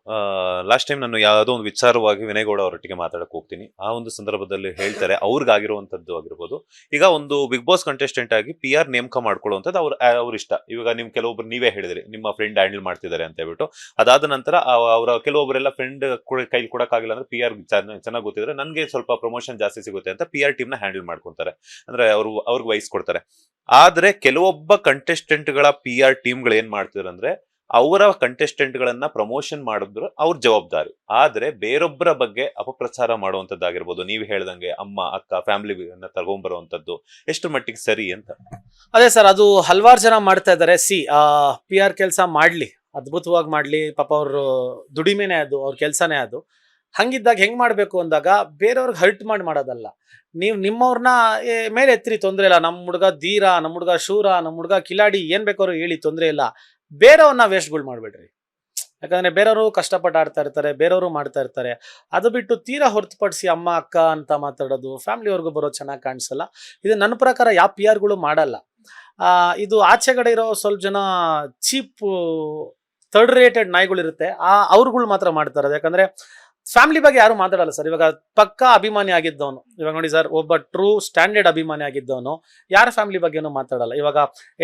ಲಾಸ್ಟ್ ಟೈಮ್ ನಾನು ಯಾವುದೋ ಒಂದು ವಿಚಾರವಾಗಿ ವಿನಯ್ ಗೌಡ ಅವರೊಟ್ಟಿಗೆ ಮಾತಾಡಕ್ಕೆ ಹೋಗ್ತೀನಿ. ಆ ಒಂದು ಸಂದರ್ಭದಲ್ಲಿ ಹೇಳ್ತಾರೆ ಅವ್ರಿಗಾಗಿರುವಂತದ್ದು ಆಗಿರ್ಬೋದು. ಈಗ ಒಂದು ಬಿಗ್ ಬಾಸ್ ಕಂಟೆಸ್ಟೆಂಟ್ ಆಗಿ ಪಿ ಆರ್ ನೇಮಕ ಮಾಡ್ಕೊಳ್ಳುವಂಥದ್ದು ಅವ್ರ ಇಷ್ಟ. ಇವಾಗ ನಿಮ್ ಕೆಲವೊಬ್ರು ನೀವೇ ಹೇಳಿದ್ರಿ ನಿಮ್ಮ ಫ್ರೆಂಡ್ ಹ್ಯಾಂಡಲ್ ಮಾಡ್ತಿದ್ದಾರೆ ಅಂತ ಹೇಳ್ಬಿಟ್ಟು. ಅದಾದ ನಂತರ ಅವರ ಕೆಲವೊಬ್ಬರೆಲ್ಲ ಫ್ರೆಂಡ್ ಕೈಲಿ ಕೊಡಕ್ಕಾಗಿಲ್ಲ ಅಂದ್ರೆ ಪಿ ಆರ್ ಚೆನ್ನಾಗಿ ಗೊತ್ತಿದ್ರೆ ನನಗೆ ಸ್ವಲ್ಪ ಪ್ರಮೋಷನ್ ಜಾಸ್ತಿ ಸಿಗುತ್ತೆ ಅಂತ ಪಿ ಆರ್ ಟೀಮ್ ನ ಹ್ಯಾಂಡಲ್ ಮಾಡ್ಕೊಂತಾರೆ, ಅಂದ್ರೆ ಅವ್ರಿಗೆ ವಹಿಸ್ಕೊಡ್ತಾರೆ. ಆದ್ರೆ ಕೆಲವೊಬ್ಬ ಕಂಟೆಸ್ಟೆಂಟ್ ಗಳ ಪಿ ಆರ್ ಟೀಮ್ಗಳು ಏನ್ ಮಾಡ್ತಿದ್ರು ಅಂದ್ರೆ ಅವರ ಕಂಟೆಸ್ಟೆಂಟ್ ಗಳನ್ನ ಪ್ರಮೋಷನ್ ಮಾಡಿದ್ರು ಅವ್ರ ಜವಾಬ್ದಾರಿ. ಆದ್ರೆ ಬೇರೊಬ್ಬರ ಬಗ್ಗೆ ಅಪಪ್ರಚಾರ ಮಾಡುವಂತದ್ದಾಗಿರ್ಬೋದು, ನೀವು ಹೇಳ್ದಂಗೆ ಅಮ್ಮ ಅಕ್ಕ ಫ್ಯಾಮಿಲಿ ತಗೊಂಡ್ಬರುವಂತದ್ದು ಎಷ್ಟು ಮಟ್ಟಿಗೆ ಸರಿ ಅಂತ? ಅದೇ ಸರ್, ಅದು ಹಲವಾರು ಜನ ಮಾಡ್ತಾ ಇದ್ದಾರೆ. ಪಿ ಆರ್ ಕೆಲಸ ಮಾಡ್ಲಿ, ಅದ್ಭುತವಾಗಿ ಮಾಡ್ಲಿ, ಪಾಪ ಅವ್ರ ದುಡಿಮೆನೆ ಅದು, ಅವ್ರ ಕೆಲಸನೇ ಅದು. ಹಂಗಿದ್ದಾಗ ಹೆಂಗ್ ಮಾಡ್ಬೇಕು ಅಂದಾಗ ಬೇರೆಯವ್ರಿಗೆ ಹರ್ಟ್ ಮಾಡೋದಲ್ಲ. ನೀವು ನಿಮ್ಮವ್ರನ್ನ ಮೇಲೆ ಎತ್ತಿರಿ, ತೊಂದರೆ ಇಲ್ಲ. ನಮ್ಮ ಹುಡುಗ ಧೀರ, ನಮ್ಮ ಹುಡುಗ ಶೂರ, ನಮ್ಮ ಹುಡುಗ ಕಿಲಾಡಿ, ಏನ್ ಬೇಕಾದ್ರು ಹೇಳಿ, ತೊಂದರೆ ಇಲ್ಲ. ಬೇರೆಯವ್ರನ್ನ ವೇಸ್ಟ್ಗಳು ಮಾಡ್ಬೇಡ್ರಿ. ಯಾಕಂದ್ರೆ ಬೇರೆಯವರು ಕಷ್ಟಪಟ್ಟು ಆಡ್ತಾ ಇರ್ತಾರೆ, ಬೇರೆಯವರು ಮಾಡ್ತಾ ಇರ್ತಾರೆ. ಅದು ಬಿಟ್ಟು ತೀರಾ ಹೊರತುಪಡಿಸಿ ಅಮ್ಮ ಅಕ್ಕ ಅಂತ ಮಾತಾಡೋದು ಫ್ಯಾಮಿಲಿವರೆಗೂ ಬರೋದು ಚೆನ್ನಾಗಿ ಕಾಣಿಸಲ್ಲ. ಇದು ನನ್ನ ಪ್ರಕಾರ ಯಾವ ಪಿ ಆರ್ಗಳು ಮಾಡಲ್ಲ. ಇದು ಆಚೆಗಡೆ ಇರೋ ಸ್ವಲ್ಪ ಜನ ಚೀಪ್ ಥರ್ಡ್ ರೇಟೆಡ್ ನಾಯಿಗಳಿರುತ್ತೆ, ಅವ್ರುಗಳು ಮಾತ್ರ ಮಾಡ್ತಾರೆ. ಯಾಕಂದ್ರೆ ಫ್ಯಾಮಿಲಿ ಬಗ್ಗೆ ಯಾರು ಮಾತಾಡಲ್ಲ ಸರ್. ಇವಾಗ ಪಕ್ಕಾ ಅಭಿಮಾನಿ ಆಗಿದ್ದವನು, ಇವಾಗ ನೋಡಿ ಸರ್, ಒಬ್ಬ ಟ್ರೂ ಸ್ಟ್ಯಾಂಡರ್ಡ್ ಅಭಿಮಾನಿ ಆಗಿದ್ದವನು ಯಾರ ಫ್ಯಾಮಿಲಿ ಬಗ್ಗೆನೂ ಮಾತಾಡಲ್ಲ. ಇವಾಗ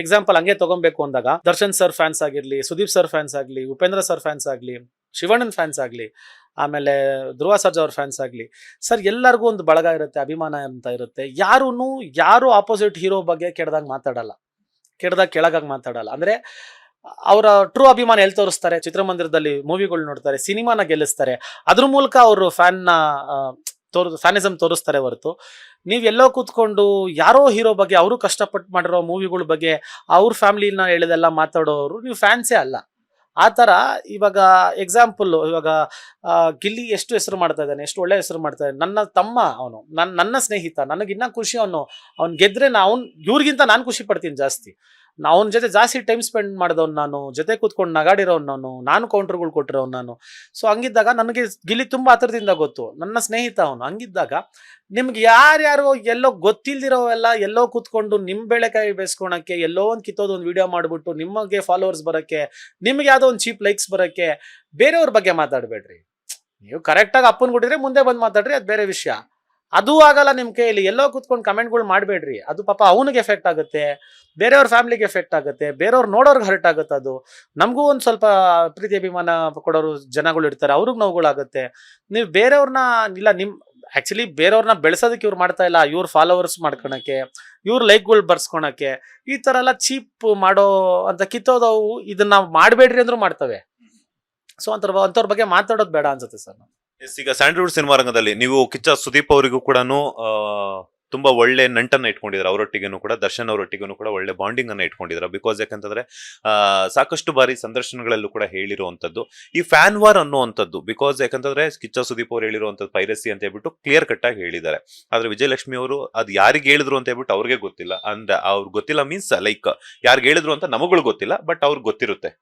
ಎಕ್ಸಾಂಪಲ್ ಹಂಗೆ ತಗೊಬೇಕು ಅಂದಾಗ ದರ್ಶನ್ ಸರ್ ಫ್ಯಾನ್ಸ್ ಆಗಿರ್ಲಿ, ಸುದೀಪ್ ಸರ್ ಫ್ಯಾನ್ಸ್ ಆಗಲಿ, ಉಪೇಂದ್ರ ಸರ್ ಫ್ಯಾನ್ಸ್ ಆಗಲಿ, ಶಿವಣ್ಣನ್ ಫ್ಯಾನ್ಸ್ ಆಗಲಿ, ಆಮೇಲೆ ಧ್ರುವ ಸರ್ಜಾ ಅವ್ರ ಫ್ಯಾನ್ಸ್ ಆಗಲಿ ಸರ್, ಎಲ್ಲರಿಗೂ ಒಂದು ಬಳಗ ಇರುತ್ತೆ, ಅಭಿಮಾನ ಅಂತ ಇರುತ್ತೆ. ಯಾರು ಆಪೋಸಿಟ್ ಹೀರೋ ಬಗ್ಗೆ ಕೆಟ್ಟದಾಗ ಮಾತಾಡಲ್ಲ, ಕೆಳಗಾಗಿ ಮಾತಾಡಲ್ಲ. ಅಂದ್ರೆ ಅವರ ಟ್ರೂ ಅಭಿಮಾನ ಎಲ್ಲಿ ತೋರಿಸ್ತಾರೆ? ಚಿತ್ರಮಂದಿರದಲ್ಲಿ ಮೂವಿಗಳು ನೋಡ್ತಾರೆ, ಸಿನಿಮಾನ ಗೆಲ್ಲಿಸ್ತಾರೆ, ಅದ್ರ ಮೂಲಕ ಅವರು ಫ್ಯಾನಿಸಮ್ ತೋರಿಸ್ತಾರೆ ಹೊರತು ನೀವು ಎಲ್ಲೋ ಕೂತ್ಕೊಂಡು ಯಾರೋ ಹೀರೋ ಬಗ್ಗೆ, ಅವರು ಕಷ್ಟಪಟ್ಟು ಮಾಡಿರೋ ಮೂವಿಗಳ ಬಗ್ಗೆ ಅವ್ರ ಫ್ಯಾಮಿಲಿನ ಹೇಳಿದೆಲ್ಲ ಮಾತಾಡೋರು ನೀವು ಫ್ಯಾನ್ಸೇ ಅಲ್ಲ. ಆ ಥರ ಇವಾಗ ಎಕ್ಸಾಂಪಲ್, ಇವಾಗ ಗಿಲ್ಲಿ ಎಷ್ಟು ಹೆಸರು ಮಾಡ್ತಾ ಇದ್ದಾನೆ, ಎಷ್ಟು ಒಳ್ಳೆ ಹೆಸರು ಮಾಡ್ತಾ ಇದ್ದಾನೆ. ನನ್ನ ತಮ್ಮ ಅವನು, ನನ್ನ ಸ್ನೇಹಿತ, ನನಗಿನ್ನ ಖುಷಿ ಅವ್ನು ಗೆದ್ರೆ ಇವ್ರಿಗಿಂತ ನಾನು ಖುಷಿ ಪಡ್ತೀನಿ ಜಾಸ್ತಿ. ಅವನ ಜೊತೆ ಜಾಸ್ತಿ ಟೈಮ್ ಸ್ಪೆಂಡ್ ಮಾಡಿದವ್ನು ನಾನು, ಜೊತೆ ಕೂತ್ಕೊಂಡು ನಗಾಡಿರೋನು ನಾನು ಕೌಂಟರ್ಗಳು ಕೊಟ್ಟಿರೋನು ನಾನು. ಸೊ ಹಂಗಿದ್ದಾಗ ನನಗೆ ಗಿಲ್ಲಿ ತುಂಬ ಹತ್ರದಿಂದ ಗೊತ್ತು, ನನ್ನ ಸ್ನೇಹಿತ ಅವನು. ಹಂಗಿದ್ದಾಗ ನಿಮ್ಗೆ ಯಾರ್ಯಾರು ಎಲ್ಲೋ ಗೊತ್ತಿಲ್ದಿರೋವೆಲ್ಲ ಎಲ್ಲೋ ಕೂತ್ಕೊಂಡು ನಿಮ್ಮ ಬೆಳೆಕಾಯಿ ಬೇಯಿಸ್ಕೊಳಕ್ಕೆ, ಎಲ್ಲೋ ಒಂದು ಕಿತ್ತೋದು ಒಂದು ವಿಡಿಯೋ ಮಾಡಿಬಿಟ್ಟು ನಿಮಗೆ ಫಾಲೋವರ್ಸ್ ಬರೋಕ್ಕೆ, ನಿಮ್ಗೆ ಯಾವುದೋ ಒಂದು ಚೀಪ್ ಲೈಕ್ಸ್ ಬರೋಕ್ಕೆ ಬೇರೆಯವ್ರ ಬಗ್ಗೆ ಮಾತಾಡಬೇಡ್ರಿ. ನೀವು ಕರೆಕ್ಟಾಗಿ ಅಪ್ಪನ ಕೊಟ್ಟಿದ್ರೆ ಮುಂದೆ ಬಂದು ಮಾತಾಡ್ರಿ, ಅದು ಬೇರೆ ವಿಷಯ. ಅದು ಆಗಲ್ಲ ನಿಮ್ಮ ಕೈಯಲ್ಲಿ. ಎಲ್ಲೋ ಕೂತ್ಕೊಂಡು ಕಮೆಂಟ್ಗಳು ಮಾಡಬೇಡ್ರಿ. ಅದು ಪಾಪ ಅವನಿಗೆ ಎಫೆಕ್ಟ್ ಆಗುತ್ತೆ, ಬೇರೆಯವ್ರ ಫ್ಯಾಮಿಲಿಗೆ ಎಫೆಕ್ಟ್ ಆಗುತ್ತೆ, ಬೇರೆಯವ್ರು ನೋಡೋರ್ಗೆ ಹರ್ಟ್ ಆಗುತ್ತೆ. ಅದು ನಮಗೂ ಒಂದು ಸ್ವಲ್ಪ ಪ್ರೀತಿ ಅಭಿಮಾನ ಕೊಡೋರು ಜನಗಳು ಇರ್ತಾರೆ, ಅವ್ರಿಗೆ ನೋವುಗಳಾಗುತ್ತೆ. ನೀವು ಬೇರೆಯವ್ರನ್ನ ಇಲ್ಲ ಆಕ್ಚುಲಿ ಬೇರೆಯವ್ರನ್ನ ಬೆಳೆಸೋದಕ್ಕೆ ಇವ್ರು ಮಾಡ್ತಾ ಇಲ್ಲ, ಇವ್ರ ಫಾಲೋವರ್ಸ್ ಮಾಡ್ಕೊಳಕ್ಕೆ, ಇವ್ರ ಲೈಕ್ಗಳು ಬರ್ಸ್ಕೊಳಕ್ಕೆ, ಈ ತರ ಎಲ್ಲ ಚೀಪ್ ಮಾಡೋ ಅಂತ ಕಿತ್ತೋದವು ಇದನ್ನ ಮಾಡಬೇಡ್ರಿ ಅಂದ್ರೂ ಮಾಡ್ತವೆ. ಸೊ ಅಂಥವ್ರ ಬಗ್ಗೆ ಮಾತಾಡೋದು ಬೇಡ ಅನ್ಸುತ್ತೆ ಸರ್. ಈಗ ಸ್ಯಾಂಡಲ್ವುಡ್ ಸಿನಿಮಾ ರಂಗದಲ್ಲಿ ನೀವು ಕಿಚ್ಚ ಸುದೀಪ್ ಅವರಿಗೂ ಕೂಡ ತುಂಬಾ ಒಳ್ಳೆ ನಂಟನ್ನ ಇಟ್ಕೊಂಡಿದ್ದಾರೆ. ಅವರೊಟ್ಟಿಗೂ ಕೂಡ ದರ್ಶನ್ ಅವರೊಟ್ಟಿಗೂ ಕೂಡ ಒಳ್ಳೆ ಬಾಂಡಿಂಗ್ ಅನ್ನ ಇಟ್ಕೊಂಡಿದ್ದಾರೆ. ಬಿಕಾಸ್ ಯಾಕಂತಂದ್ರೆ ಸಾಕಷ್ಟು ಬಾರಿ ಸಂದರ್ಶನಗಳಲ್ಲೂ ಕೂಡ ಹೇಳಿರುವಂತದ್ದು ಈ ಫ್ಯಾನ್ ವಾರ್ ಅನ್ನುವಂಥದ್ದು. ಬಿಕಾಸ್ ಯಾಕಂತಂದ್ರೆ ಕಿಚ್ಚ ಸುದೀಪ್ ಅವರು ಹೇಳಿರುವಂತದ್ದು ಪೈರಸಿ ಅಂತ ಹೇಳ್ಬಿಟ್ಟು ಕ್ಲಿಯರ್ ಕಟ್ ಆಗಿ ಹೇಳಿದ್ದಾರೆ. ಆದ್ರೆ ವಿಜಯಲಕ್ಷ್ಮಿ ಅವರು ಅದು ಯಾರಿಗೆ ಹೇಳಿದ್ರು ಅಂತ ಹೇಳ್ಬಿಟ್ಟು ಅವ್ರಿಗೆ ಗೊತ್ತಿಲ್ಲ. ಅಂದ್ರೆ ಅವ್ರಿಗೆ ಗೊತ್ತಿಲ್ಲ ಮೀನ್ಸ್ ಲೈಕ್ ಯಾರಿಗೆ ಹೇಳಿದ್ರು ಅಂತ ನಮಗಳು ಗೊತ್ತಿಲ್ಲ, ಬಟ್ ಅವ್ರಿಗೆ ಗೊತ್ತಿರುತ್ತೆ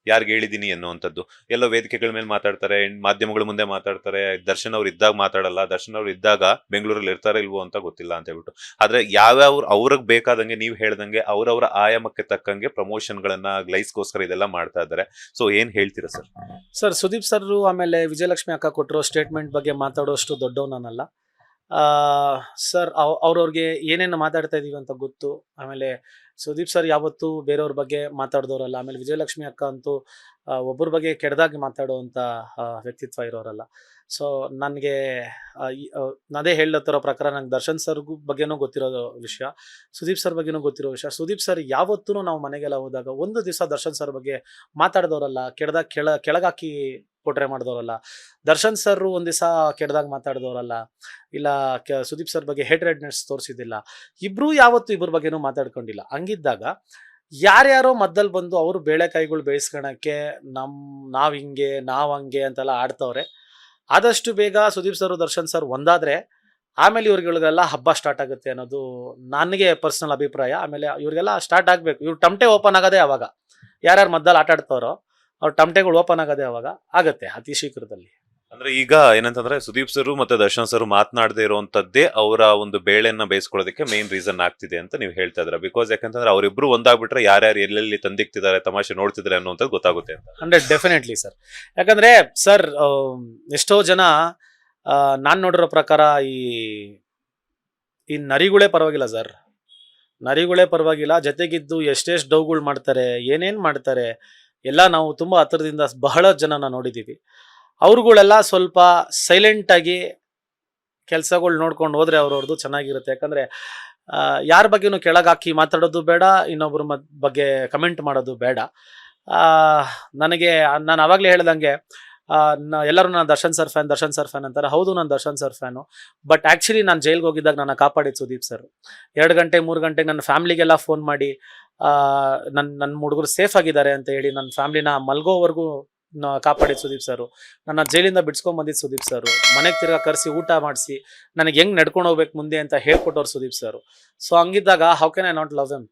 ಯಾರಿಗೆ ಹೇಳಿದೀನಿ ಅನ್ನುವಂಥದ್ದು. ಎಲ್ಲೋ ವೇದಿಕೆಗಳ ಮೇಲೆ ಮಾತಾಡ್ತಾರೆ, ಮಾಧ್ಯಮಗಳ ಮುಂದೆ ಮಾತಾಡ್ತಾರೆ. ದರ್ಶನ್ ಅವ್ರು ಇದ್ದಾಗ ಮಾತಾಡಲ್ಲ, ದರ್ಶನ್ ಅವ್ರು ಇದ್ದಾಗ ಬೆಂಗಳೂರಲ್ಲಿ ಇರ್ತಾರೆ ಇಲ್ವೋ ಅಂತ ಗೊತ್ತಿಲ್ಲ ಅಂತ ಹೇಳ್ಬಿಟ್ಟು. ಆದ್ರೆ ಯಾವ್ಯಾವ ಅವ್ರಿಗೆ ಬೇಕಾದಂಗೆ ನೀವು ಹೇಳ್ದಂಗೆ ಅವ್ರವ್ರ ಆಯಾಮಕ್ಕೆ ತಕ್ಕಂಗೆ ಪ್ರಮೋಷನ್ಗಳನ್ನ ಗ್ಲೈಸ್ಗೋಸ್ಕರ ಇದೆಲ್ಲ ಮಾಡ್ತಾ ಇದ್ದಾರೆ. ಸೊ ಏನ್ ಹೇಳ್ತೀರಾ ಸರ್? ಸರ್, ಸುದೀಪ್ ಸರ್ ಆಮೇಲೆ ವಿಜಯಲಕ್ಷ್ಮಿ ಅಕ್ಕ ಕೊಟ್ಟಿರೋ ಸ್ಟೇಟ್ಮೆಂಟ್ ಬಗ್ಗೆ ಮಾತಾಡೋಷ್ಟು ದೊಡ್ಡವನಲ್ಲ ಸರ್. ಅವ್ರವ್ರಿಗೆ ಏನೇನು ಮಾತಾಡ್ತಾ ಇದೀವಿ ಅಂತ ಗೊತ್ತು. ಆಮೇಲೆ ಸುದೀಪ್ ಸರ್ ಯಾವತ್ತೂ ಬೇರೆಯವ್ರ ಬಗ್ಗೆ ಮಾತಾಡ್ದವ್ರಲ್ಲ. ಆಮೇಲೆ ವಿಜಯಲಕ್ಷ್ಮಿ ಅಕ್ಕ ಅಂತೂ ಒಬ್ಬರ ಬಗ್ಗೆ ಕೆಟ್ಟದಾಗಿ ಮಾತಾಡುವಂಥ ವ್ಯಕ್ತಿತ್ವ ಇರೋರಲ್ಲ. ಸೊ ನನಗೆ ಅದೇ ಹೇಳತ್ತಿರೋ ಪ್ರಕಾರ ನಂಗೆ ದರ್ಶನ್ ಸರ್ ಬಗ್ಗೆನೂ ಗೊತ್ತಿರೋ ವಿಷಯ, ಸುದೀಪ್ ಸರ್ ಬಗ್ಗೆನೂ ಗೊತ್ತಿರೋ ವಿಷಯ. ಸುದೀಪ್ ಸರ್ ಯಾವತ್ತೂ ನಾವು ಮನೆಗೆಲ್ಲ ಹೋದಾಗ ಒಂದು ದಿವಸ ದರ್ಶನ್ ಸರ್ ಬಗ್ಗೆ ಮಾತಾಡ್ದವ್ರಲ್ಲ, ಕೆಳಗಾಕಿ ಪೋಟ್ರೆ ಮಾಡಿದವರಲ್ಲ. ದರ್ಶನ್ ಸರ್ ಒಂದ್ ದಿವಸ ಕೆಟ್ಟದಾಗ ಮಾತಾಡಿದವರಲ್ಲ, ಇಲ್ಲ ಸುದೀಪ್ ಸರ್ ಬಗ್ಗೆ ಹೇಟ್ರೆಡ್ನೆಸ್ ತೋರಿಸಿದಿಲ್ಲ. ಇಬ್ರು ಯಾವತ್ತು ಇಬ್ಬರ ಬಗ್ಗೆನೂ ಮಾತಾಡ್ಕೊಂಡಿಲ್ಲ. ಹಂಗಿದ್ದಾಗ ಯಾರ್ಯಾರೋ ಮಧ್ಯದಲ್ಲಿ ಬಂದು ಅವರು ಬೇಳೆಕಾಯಿಗಳು ಬೇಯಿಸ್ಕೊಳಕ್ಕೆ ನಾವ್ ಹಿಂಗೆ ನಾವ್ ಹಂಗೆ ಅಂತೆಲ್ಲ ಆಡ್ತವ್ರೆ. ಆದಷ್ಟು ಬೇಗ ಸುದೀಪ್ ಸರ್ ದರ್ಶನ್ ಸರ್ ಒಂದಾದ್ರೆ ಆಮೇಲೆ ಇವ್ರಿಗೆಲ್ಲ ಹಬ್ಬ ಸ್ಟಾರ್ಟ್ ಆಗುತ್ತೆ ಅನ್ನೋದು ನನಗೆ ಪರ್ಸನಲ್ ಅಭಿಪ್ರಾಯ. ಆಮೇಲೆ ಇವ್ರಿಗೆಲ್ಲ ಸ್ಟಾರ್ಟ್ ಆಗ್ಬೇಕು. ಇವ್ರು ಟಮಟೆ ಓಪನ್ ಆಗೋದೇ ಅವಾಗ. ಯಾರ್ಯಾರು ಮಧ್ಯದಲ್ಲಿ ಆಟ ಆಡ್ತಾರೋ ಅವ್ರ ಟಮಟೆಗಳು ಓಪನ್ ಆಗೋದೇ ಅವಾಗ ಆಗತ್ತೆ, ಅತಿ ಶೀಘ್ರದಲ್ಲಿ. ಅಂದ್ರೆ ಈಗ ಏನಂತಂದ್ರೆ ಸುದೀಪ್ ಸರ್ ಮತ್ತೆ ದರ್ಶನ್ ಸರ್ ಮಾತನಾಡದೇ ಇರುವಂತದ್ದೇ ಅವರ ಒಂದು ಬೇಳೆಯನ್ನ ಬೇಯಿಸ್ಕೊಳ್ಳೋದಕ್ಕೆ ಮೇನ್ ರೀಸನ್ ಆಗ್ತಿದೆ ಅಂತ ನೀವು ಹೇಳ್ತಾ ಇದ್ರ. ಬಿಕಾಸ್ ಯಾಕಂತಂದ್ರೆ ಅವರಿಬ್ರು ಒಂದಾಗ್ಬಿಟ್ರೆ ಯಾರ್ಯಾರು ಎಲ್ಲೆಲ್ಲಿ ತಂದಿಕ್ತಿದ್ದಾರೆ, ತಮಾಷೆ ನೋಡ್ತಿದ್ದಾರೆ ಅನ್ನುವಂಥದ್ದು ಗೊತ್ತಾಗುತ್ತೆ ಅಂತ. Definitely sir. ಯಾಕಂದ್ರೆ ಸರ್ ಎಷ್ಟೋ ಜನ ನಾನ್ ನೋಡಿರೋ ಪ್ರಕಾರ ಈ ನರಿಗಳೇ ಪರವಾಗಿಲ್ಲ ಸರ್, ನರಿಗಳೇ ಪರವಾಗಿಲ್ಲ. ಜೊತೆಗಿದ್ದು ಎಷ್ಟೆಷ್ಟು ಡೌಗಳು ಮಾಡ್ತಾರೆ, ಏನೇನ್ ಮಾಡ್ತಾರೆ ಎಲ್ಲ ನಾವು ತುಂಬಾ ಹತ್ತಿರದಿಂದ ಬಹಳ ಜನನ ನೋಡಿದೀವಿ. ಅವ್ರುಗಳೆಲ್ಲ ಸ್ವಲ್ಪ ಸೈಲೆಂಟ್ ಆಗಿ ಕೆಲಸಗಳು ನೋಡ್ಕೊಂಡು ಹೋದ್ರೆ ಅವ್ರವ್ರದ್ದು ಚೆನ್ನಾಗಿರುತ್ತೆ. ಯಾಕಂದ್ರೆ ಯಾರ ಬಗ್ಗೆನೂ ಕೆಳಗಾಕಿ ಮಾತಾಡೋದು ಬೇಡ, ಇನ್ನೊಬ್ಬರ ಬಗ್ಗೆ ಕಮೆಂಟ್ ಮಾಡೋದು ಬೇಡ. ನಾನು ಅವಾಗಲೇ ಹೇಳ್ದಂಗೆ ಎಲ್ಲರೂ ನಾನು ದರ್ಶನ್ ಸರ್ ಫ್ಯಾನ್ ಅಂತಾರೆ. ಹೌದು, ನಾನು Darshan sir fan. But actually ನಾನು ಜೈಲ್ಗೆ ಹೋಗಿದ್ದಾಗ ನನ್ನ ಕಾಪಾಡಿದ್ದು ಸುದೀಪ್ ಸರ್. 2 ಗಂಟೆ 3 ಗಂಟೆಗೆ ನನ್ನ ಫ್ಯಾಮ್ಲಿಗೆಲ್ಲ ಫೋನ್ ಮಾಡಿ ನನ್ನ ಹುಡುಗರು ಸೇಫ್ ಆಗಿದ್ದಾರೆ ಅಂತ ಹೇಳಿ ನನ್ನ ಫ್ಯಾಮ್ಲಿನ ಮಲ್ಗೋವರೆಗೂ ಕಾಪಾಡಿದ್ದು ಸುದೀಪ್ ಸರ್. ನನ್ನ ಜೈಲಿಂದ ಬಿಡ್ಸ್ಕೊಂಡ್ ಬಂದಿದ್ದು ಸುದೀಪ್ ಸರ್. ಮನೆಗೆ ತಿರ್ಗಾ ಕರೆಸಿ ಊಟ ಮಾಡಿಸಿ ನನಗೆ ಹೆಂಗ್ ನಡ್ಕೊಂಡು ಹೋಗ್ಬೇಕು ಮುಂದೆ ಅಂತ ಹೇಳ್ಕೊಟ್ಟವ್ರು ಸುದೀಪ್ ಸರ್. ಸೊ ಹಂಗಿದ್ದಾಗ how can I not love them?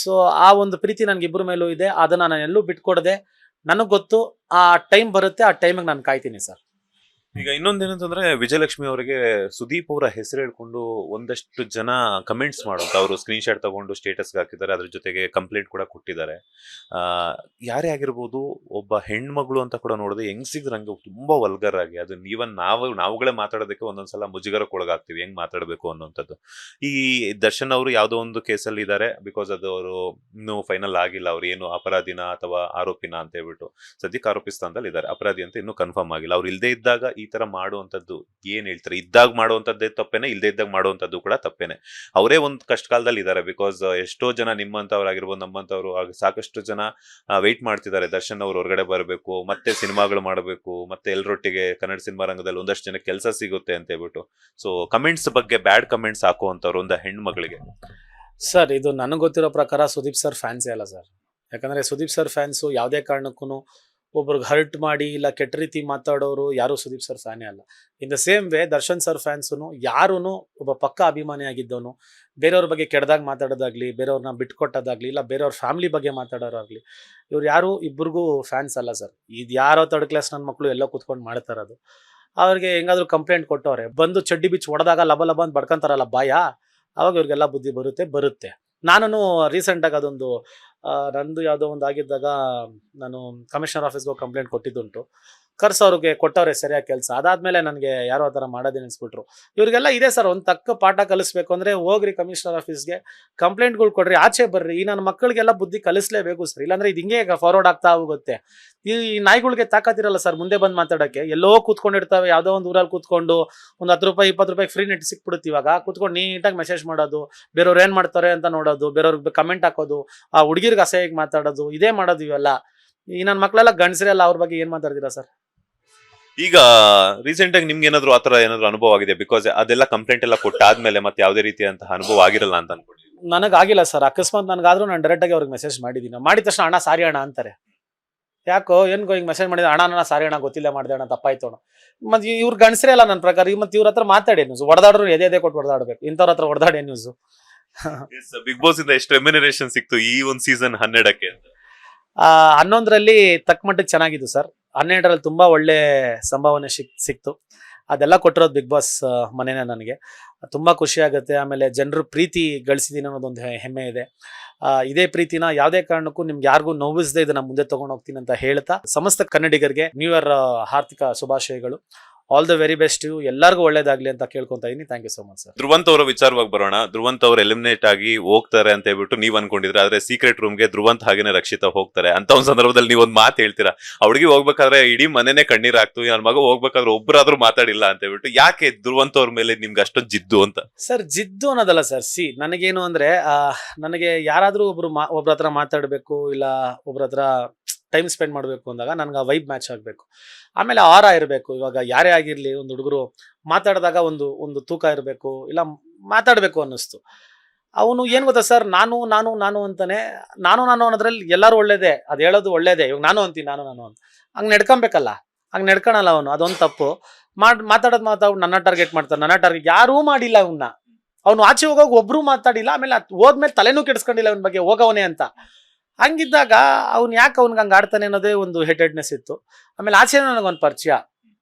So ಆ ಒಂದು ಪ್ರೀತಿ ನನಗೆ ಇಬ್ಬರ ಮೇಲೂ ಇದೆ. ಅದನ್ನ ನಾನು ಎಲ್ಲೂ ಬಿಟ್ಕೊಡದೆ, ನನಗೆ ಗೊತ್ತು ಆ ಟೈಮ್ ಬರುತ್ತೆ, ಆ ಟೈಮಿಗೆ ನಾನು ಕಾಯ್ತೀನಿ ಸರ್. ಈಗ ಇನ್ನೊಂದೇನಂತಂದ್ರೆ ವಿಜಯಲಕ್ಷ್ಮಿ ಅವರಿಗೆ ಸುದೀಪ್ ಅವರ ಹೆಸರು ಹೇಳ್ಕೊಂಡು ಒಂದಷ್ಟು ಜನ ಕಮೆಂಟ್ಸ್ ಮಾಡೋಂತ, ಅವರು ಸ್ಕ್ರೀನ್ ಶಾಟ್ ತಗೊಂಡು ಸ್ಟೇಟಸ್ಗೆ ಹಾಕಿದ್ದಾರೆ. ಅದ್ರ ಜೊತೆಗೆ ಕಂಪ್ಲೇಂಟ್ ಕೂಡ ಕೊಟ್ಟಿದ್ದಾರೆ. ಯಾರೇ ಆಗಿರ್ಬೋದು, ಒಬ್ಬ ಹೆಣ್ಮಗಳು ಅಂತ ಕೂಡ ನೋಡಿದ್ರೆ ಹೆಂಗ್ಸಿದ್ರಂಗೆ ತುಂಬಾ ವಲ್ಗರ್ ಆಗಿ, ಅದು ನಾವುಗಳೇ ಮಾತಾಡೋದಕ್ಕೆ ಒಂದೊಂದ್ಸಲ ಮುಜುಗರಕ್ಕೊಳಗಾಗ್ತೀವಿ ಹೆಂಗ್ ಮಾತಾಡಬೇಕು ಅನ್ನೋಂಥದ್ದು. ಈ ದರ್ಶನ್ ಅವರು ಯಾವುದೋ ಒಂದು ಕೇಸಲ್ಲಿ ಇದ್ದಾರೆ. ಬಿಕಾಸ್ ಅದು ಅವರು ಇನ್ನೂ ಫೈನಲ್ ಆಗಿಲ್ಲ, ಅವ್ರು ಏನು ಅಪರಾಧಿನ ಅಥವಾ ಆರೋಪಿನ ಅಂತ ಹೇಳ್ಬಿಟ್ಟು. ಸದ್ಯಕ್ಕೆ ಆರೋಪಿ ಸ್ಥಾನದಲ್ಲಿ ಇದ್ದಾರೆ, ಅಪರಾಧಿ ಅಂತ ಇನ್ನೂ ಕನ್ಫರ್ಮ್ ಆಗಿಲ್ಲ. ಅವ್ರು ಇಲ್ಲದೆ ಇದ್ದಾಗ ಈ ತರ ಮಾಡುವಂತದ್ದು ಏನ್ ಹೇಳ್ತಾರೆ, ಇದ್ದಾಗ ಮಾಡುವಂತದ್ದೇ ತಪ್ಪೇನೆ, ಇಲ್ಲದೆ ಇದ್ದಾಗ ಮಾಡುವಂತದ್ದು ಕೂಡ ತಪ್ಪೇನೆ. ಅವರೇ ಒಂದ್ ಕಷ್ಟ ಕಾಲದಲ್ಲಿ ಇದ್ದಾರೆ. ಬಿಕಾಸ್ ಎಷ್ಟೋ ಜನ ನಿಮ್ಮಂತವ್ರಾಗಿರ್ಬೋದು, ನಮ್ಮಂತವ್ರು ಸಾಕಷ್ಟು ಜನ ವೆಯ್ಟ್ ಮಾಡ್ತಿದ್ದಾರೆ ದರ್ಶನ್ ಅವ್ರು ಹೊರಗಡೆ ಬರಬೇಕು, ಮತ್ತೆ ಸಿನಿಮಾಗಳು ಮಾಡಬೇಕು, ಮತ್ತೆ ಎಲ್ಲರೊಟ್ಟಿಗೆ ಕನ್ನಡ ಸಿನಿಮಾ ರಂಗದಲ್ಲಿ ಒಂದಷ್ಟು ಜನ ಕೆಲಸ ಸಿಗುತ್ತೆ ಅಂತ ಹೇಳ್ಬಿಟ್ಟು. ಸೊ ಕಮೆಂಟ್ಸ್ ಬಗ್ಗೆ ಬ್ಯಾಡ್ ಕಮೆಂಟ್ಸ್ ಹಾಕುವಂತವ್ರು ಒಂದು ಹೆಣ್ಮಗಳಿಗೆ ಸರ್, ಇದು ನನಗೆ ಗೊತ್ತಿರೋ ಪ್ರಕಾರ ಸುದೀಪ್ ಸರ್ ಫ್ಯಾನ್ಸೇ ಅಲ್ಲ ಸರ್. ಯಾಕಂದ್ರೆ ಸುದೀಪ್ ಸರ್ ಫ್ಯಾನ್ಸು ಯಾವುದೇ ಕಾರಣಕ್ಕೂ ಒಬ್ರಿಗೆ ಹರ್ಟ್ ಮಾಡಿ ಇಲ್ಲ ಕೆಟ್ಟ ರೀತಿ ಮಾತಾಡೋರು ಯಾರು ಸುದೀಪ್ ಸರ್ ಫ್ಯಾನೇ ಅಲ್ಲ. In the same way Darshan sir fans ಯಾರೂ ಒಬ್ಬ ಪಕ್ಕ ಅಭಿಮಾನಿ ಆಗಿದ್ದವನು ಬೇರೆಯವ್ರ ಬಗ್ಗೆ ಕೆಟ್ಟದಾಗ ಮಾತಾಡೋದಾಗ್ಲಿ, ಬೇರೆಯವ್ರನ್ನ ಬಿಟ್ಕೊಟ್ಟೋದಾಗ್ಲಿ, ಇಲ್ಲ ಬೇರೆಯವ್ರ ಫ್ಯಾಮಿಲಿ ಬಗ್ಗೆ ಮಾತಾಡೋರಾಗ್ಲಿ, ಇವ್ರು ಯಾರು ಇಬ್ಬರಿಗೂ ಫ್ಯಾನ್ಸ್ ಅಲ್ಲ ಸರ್. ಇದು ಯಾರೋ 3rd ಕ್ಲಾಸ್ ನನ್ನ ಮಕ್ಕಳು ಎಲ್ಲೋ ಕೂತ್ಕೊಂಡು ಮಾಡ್ತಾರದು. ಅವ್ರಿಗೆ ಹೆಂಗಾದ್ರೂ ಕಂಪ್ಲೇಂಟ್ ಕೊಟ್ಟವ್ರೆ, ಬಂದು ಚಡ್ಡಿ ಬಿಚ್ಚಿ ಹೊಡೆದಾಗ ಲಬ ಲಬ ಅಂತ ಬಡ್ಕೊಂತಾರಲ್ಲ ಬಾಯ, ಅವಾಗ ಇವ್ರಿಗೆಲ್ಲ ಬುದ್ಧಿ ಬರುತ್ತೆ. ನಾನು ರೀಸೆಂಟಾಗಿ ಅದೊಂದು ನಂದು ಯಾವುದೋ ಒಂದು ಆಗಿದ್ದಾಗ ನಾನು ಕಮಿಷನರ್ ಆಫೀಸ್ಗೆ ಹೋಗಿ ಕಂಪ್ಲೇಂಟ್ ಕೊಟ್ಟಿದ್ದುಂಟು. ಕರ್ಸೋರಿಗೆ ಕೊಟ್ಟವ್ರೆ ಸರಿಯಾಗಿ ಕೆಲಸ. ಅದಾದ್ಮೇಲೆ ನನಗೆ ಯಾರೋ ಆ ಥರ ಮಾಡೋದೇ ನಿಲ್ಸ್ಬಿಟ್ರು. ಇವ್ರಿಗೆಲ್ಲ ಇದೆ ಸರ್, ಒಂದು ತಕ್ಕ ಪಾಠ ಕಲಿಸ್ಬೇಕು ಅಂದ್ರೆ ಹೋಗ್ರಿ ಕಮಿಷನರ್ ಆಫೀಸ್ಗೆ, ಕಂಪ್ಲೇಂಟ್ಗಳು ಕೊಡ್ರಿ, ಆಚೆ ಬರ್ರಿ. ಈ ನನ್ನ ಮಕ್ಕಳಿಗೆಲ್ಲ ಬುದ್ಧಿ ಕಲಿಸ್ಲೇಬೇಕು ಸರ್, ಇಲ್ಲಾಂದ್ರೆ ಇದು ಹಿಂಗೆ ಫಾರ್ವರ್ಡ್ ಆಗ್ತಾ ಹೋಗುತ್ತೆ. ಈ ನಾಯಿಗಳಿಗೆ ತಾಕತ್ತಿರಲ್ಲ ಸರ್ ಮುಂದೆ ಬಂದು ಮಾತಾಡೋಕ್ಕೆ. ಎಲ್ಲೋ ಕೂತ್ಕೊಂಡಿರ್ತಾವೆ, ಯಾವುದೋ ಒಂದು ಊರಲ್ಲಿ ಕೂತ್ಕೊಂಡು ಒಂದು 10 ರೂಪಾಯಿ 20 ರೂಪಾಯಿ ಫ್ರೀ ನೆಟ್ ಸಿಕ್ಬಿಡುತ್ತೆ. ಇವಾಗ ಕೂತ್ಕೊಂಡು ನೀಟಾಗಿ ಮೆಸೇಜ್ ಮಾಡೋದು, ಬೇರೆಯವ್ರು ಏನ್ ಮಾಡ್ತಾರೆ ಅಂತ ನೋಡೋದು, ಬೇರೆಯವ್ರಿಗೆ ಕಮೆಂಟ್ ಹಾಕೋದು, ಆ ಹುಡುಗಿರ್ಗೆ ಅಸಹ್ಯಕ್ಕೆ ಮಾತಾಡೋದು, ಇದೇ ಮಾಡೋದು ಇವೆಲ್ಲ. ಈ ನನ್ನ ಮಕ್ಕಳೆಲ್ಲ ಗಂಡಸರೆಲ್ಲ, ಅವ್ರ ಬಗ್ಗೆ ಏನ್ ಮಾತಾಡ್ತೀರಾ ಸರ್? ಈಗ ರೀಸೆಂಟ್ ಆಗಿ ನಿಮ್ಗೆ ಏನಾದ್ರು ಆತರ ಏನಾದ್ರು ಅನುಭವ ಆಗಿದೆ? ಬಿಕಾಸ್ ಅದೆಲ್ಲ ಕಂಪ್ಲೇಂಟ್ ಎಲ್ಲ ಕೊಟ್ಟಾದ್ಮೇಲೆ ಮತ್ತೆ ಯಾವುದೇ ರೀತಿಯಂತಹ ಅನುಭವ ಆಗಿರಲ್ಲ ಅಂತ ಅನ್ಕೊಂಡಿದ್ದೀನಿ. ನನಗಾಗಿಲ್ಲ ಸರ್. ಅಕಸ್ಮಾತ್ ನನಗಾದ್ರೂ ನಾನು ಡೈರೆಕ್ಟ್ ಆಗಿ ಅವ್ರಿಗೆ ಮೆಸೇಜ್ ಮಾಡಿದ್ದೀನಿ. ಮಾಡಿದ ತಕ್ಷಣ ಅಣ್ಣ ಸಾರಿ ಅಣ್ಣ ಅಂತಾರೆ. ಯಾಕೋ ಏನ್ಗೋ ಹಿಂಗೆ ಮೆಸೇಜ್ ಮಾಡಿದ್ರೆ ಅಣ್ಣ ನನ್ನ ಸಾರಿ ಅಣ್ಣ ಗೊತ್ತಿಲ್ಲ ಮಾಡಿದೆ ಅಣ್ಣ ತಪ್ಪಾಯ್ತು ಅಣ್ಣ. ಮತ್ತೆ ಇವ್ರು ಗಂಡಸರೇ ಅಲ್ಲ ನನ್ನ ಪ್ರಕಾರ. ಮತ್ತೆ ಇವ್ರ ಹತ್ರ ಮಾತಾಡಿ ನ್ಯೂಸ್ ಹೊಡೆದಾಡ್ರು ಎದೆ ಕೊಟ್ಟು ಹೊಡೆದಾಡ್ಬೇಕು. ಇಂಥವ್ರ ಹತ್ರ ಹೊಡೆದಾಡಿ ನ್ಯೂಸ್. ಬಿಗ್ ಬಾಸ್ ಇಂದ ಎಷ್ಟು ರೆಮ್ಯುನರೇಷನ್ ಸಿಕ್ತು ಈ ಒಂದು ಸೀಸನ್ 12ಕ್ಕೆ ಅಂತ? 11ರಲ್ಲಿ ತಕ್ಕ ಮಟ್ಟಿಗೆ ಚೆನ್ನಾಗಿದ್ದು ಸರ್. 12ರಲ್ಲಿ ತುಂಬಾ ಒಳ್ಳೆ ಸಂಭಾವನೆ ಸಿಕ್ತು. ಅದೆಲ್ಲ ಕೊಟ್ಟಿರೋದು ಬಿಗ್ ಬಾಸ್ ಮನೆನೇ. ನನಗೆ ತುಂಬಾ ಖುಷಿ ಆಗುತ್ತೆ. ಆಮೇಲೆ ಜನರು ಪ್ರೀತಿ ಗಳಿಸಿದೀನಿ ಅನ್ನೋದೊಂದು ಹೆಮ್ಮೆ ಇದೆ. ಇದೇ ಪ್ರೀತಿನ ಯಾವುದೇ ಕಾರಣಕ್ಕೂ ನಿಮ್ಗೆ ಯಾರಿಗೂ ನೋವಿಸದೆ ಇದನ್ನ ಮುಂದೆ ತಗೊಂಡು ಹೋಗ್ತೀನಿ ಅಂತ ಹೇಳ್ತಾ, ಸಮಸ್ತ ಕನ್ನಡಿಗರಿಗೆ ನ್ಯೂ ಇಯರ್ ಹಾರ್ದಿಕ ಶುಭಾಶಯಗಳು. All the very best. ಎಲ್ಲರಿಗೂ ಒಳ್ಳೇದಾಗ್ಲಿ ಅಂತ ಕೇಳ್ಕೊಂತ ಇದೀನಿ. Thank you so much sir. Dhruvanth ಅವರ ವಿಚಾರವಾಗಿ ಬರೋಣ. ಧ್ರುವಂತ್ ಅವರು ಎಲಿಮಿನೇಟ್ ಆಗಿ ಹೋಗ್ತಾರೆ ಅಂತ ಹೇಳ್ಬಿಟ್ಟು ನೀವ್ ಅನ್ಕೊಂಡಿದ್ರೆ, ಆದ್ರೆ ಸೀಕ್ರೆಟ್ ರೂಮ್ಗೆ ಧ್ರುವಂತ್ ಹಾಗೇನೆ ರಕ್ಷಿತಾ ಹೋಗ್ತಾರೆ ಅಂತ ಒಂದ್ ಸಂದರ್ಭದಲ್ಲಿ ನೀವ್ ಒಂದ್ ಮಾತು ಹೇಳ್ತೀರಾ, ಆ ಹುಡುಗಿ ಹೋಗ್ಬೇಕಾದ್ರೆ ಇಡೀ ಮನೆನೇ ಕಣ್ಣೀರ್ ಆಗ್ತು, ನನ್ನ ಮಗ ಹೋಗ್ಬೇಕಾದ್ರೆ ಒಬ್ಬರಾದ್ರೂ ಮಾತಾಡಿಲ್ಲ ಅಂತ ಹೇಳ್ಬಿಟ್ಟು. ಯಾಕೆ ಧ್ರುವಂತ್ ಅವ್ರ ಮೇಲೆ ನಿಮ್ಗೆ ಅಷ್ಟೊಂದು ಜಿದ್ದು ಅಂತ? ಸರ್ ಜಿದ್ದು ಅನ್ನೋದಲ್ಲ ಸರ್. ನನಗೇನು ಅಂದ್ರೆ ನನಗೆ ಯಾರಾದ್ರೂ ಒಬ್ರ ಹತ್ರ ಮಾತಾಡ್ಬೇಕು, ಇಲ್ಲ ಒಬ್ರ ಹತ್ರ ಟೈಮ್ ಸ್ಪೆಂಡ್ ಮಾಡಬೇಕು ಅಂದಾಗ ನನ್ಗೆ ಆ ವೈಬ್ ಮ್ಯಾಚ್ ಆಗಬೇಕು. ಆಮೇಲೆ ಆರ ಇರಬೇಕು. ಇವಾಗ ಯಾರೇ ಆಗಿರ್ಲಿ, ಒಂದು ಹುಡುಗರು ಮಾತಾಡಿದಾಗ ಒಂದು ತೂಕ ಇರಬೇಕು, ಇಲ್ಲ ಮಾತಾಡಬೇಕು ಅನ್ನಿಸ್ತು. ಅವನು ಏನ್ ಗೊತ್ತಾ ಸರ್, ನಾನು ನಾನು ನಾನು ಅಂತಾನೆ. ನಾನು ಅನ್ನೋದ್ರಲ್ಲಿ ಎಲ್ಲರೂ ಒಳ್ಳೇದೇ, ಅದು ಹೇಳೋದು ಒಳ್ಳೇದೇ. ಇವಾಗ ನಾನು ಅಂತೀನಿ ನಾನು ಅಂತ, ಹಂಗೆ ನಡ್ಕೊಬೇಕಲ್ಲ. ಹಂಗೆ ನಡ್ಕೊಳಲ್ಲ ಅವನು, ಅದೊಂದು ತಪ್ಪು. ಮಾತಾಡೋದು ನನ್ನ ಟಾರ್ಗೆಟ್ ಮಾಡ್ತಾರೆ. ನನ್ನ ಟಾರ್ಗೆಟ್ ಯಾರೂ ಮಾಡಿಲ್ಲ ಅವನ್ನ. ಅವನು ಆಚೆ ಹೋಗೋವಾಗ ಒಬ್ರು ಮಾತಾಡಿಲ್ಲ. ಆಮೇಲೆ ಹೋದ್ಮೇಲೆ ತಲೆನೂ ಕೆಡಿಸ್ಕೊಂಡಿಲ್ಲ ಅವನ ಬಗ್ಗೆ, ಹೋಗವನೇ ಅಂತ. ಹಂಗಿದ್ದಾಗ ಅವ್ನು ಯಾಕೆ ಅವ್ನಿಗೆ ಹಂಗೆ ಆಡ್ತಾನೆ ಅನ್ನೋದೇ ಒಂದು ಹೆಟೆಡ್ನೆಸ್ ಇತ್ತು. ಆಮೇಲೆ ಆಚೆನೂ ನನಗೊಂದು ಪರಿಚಯ.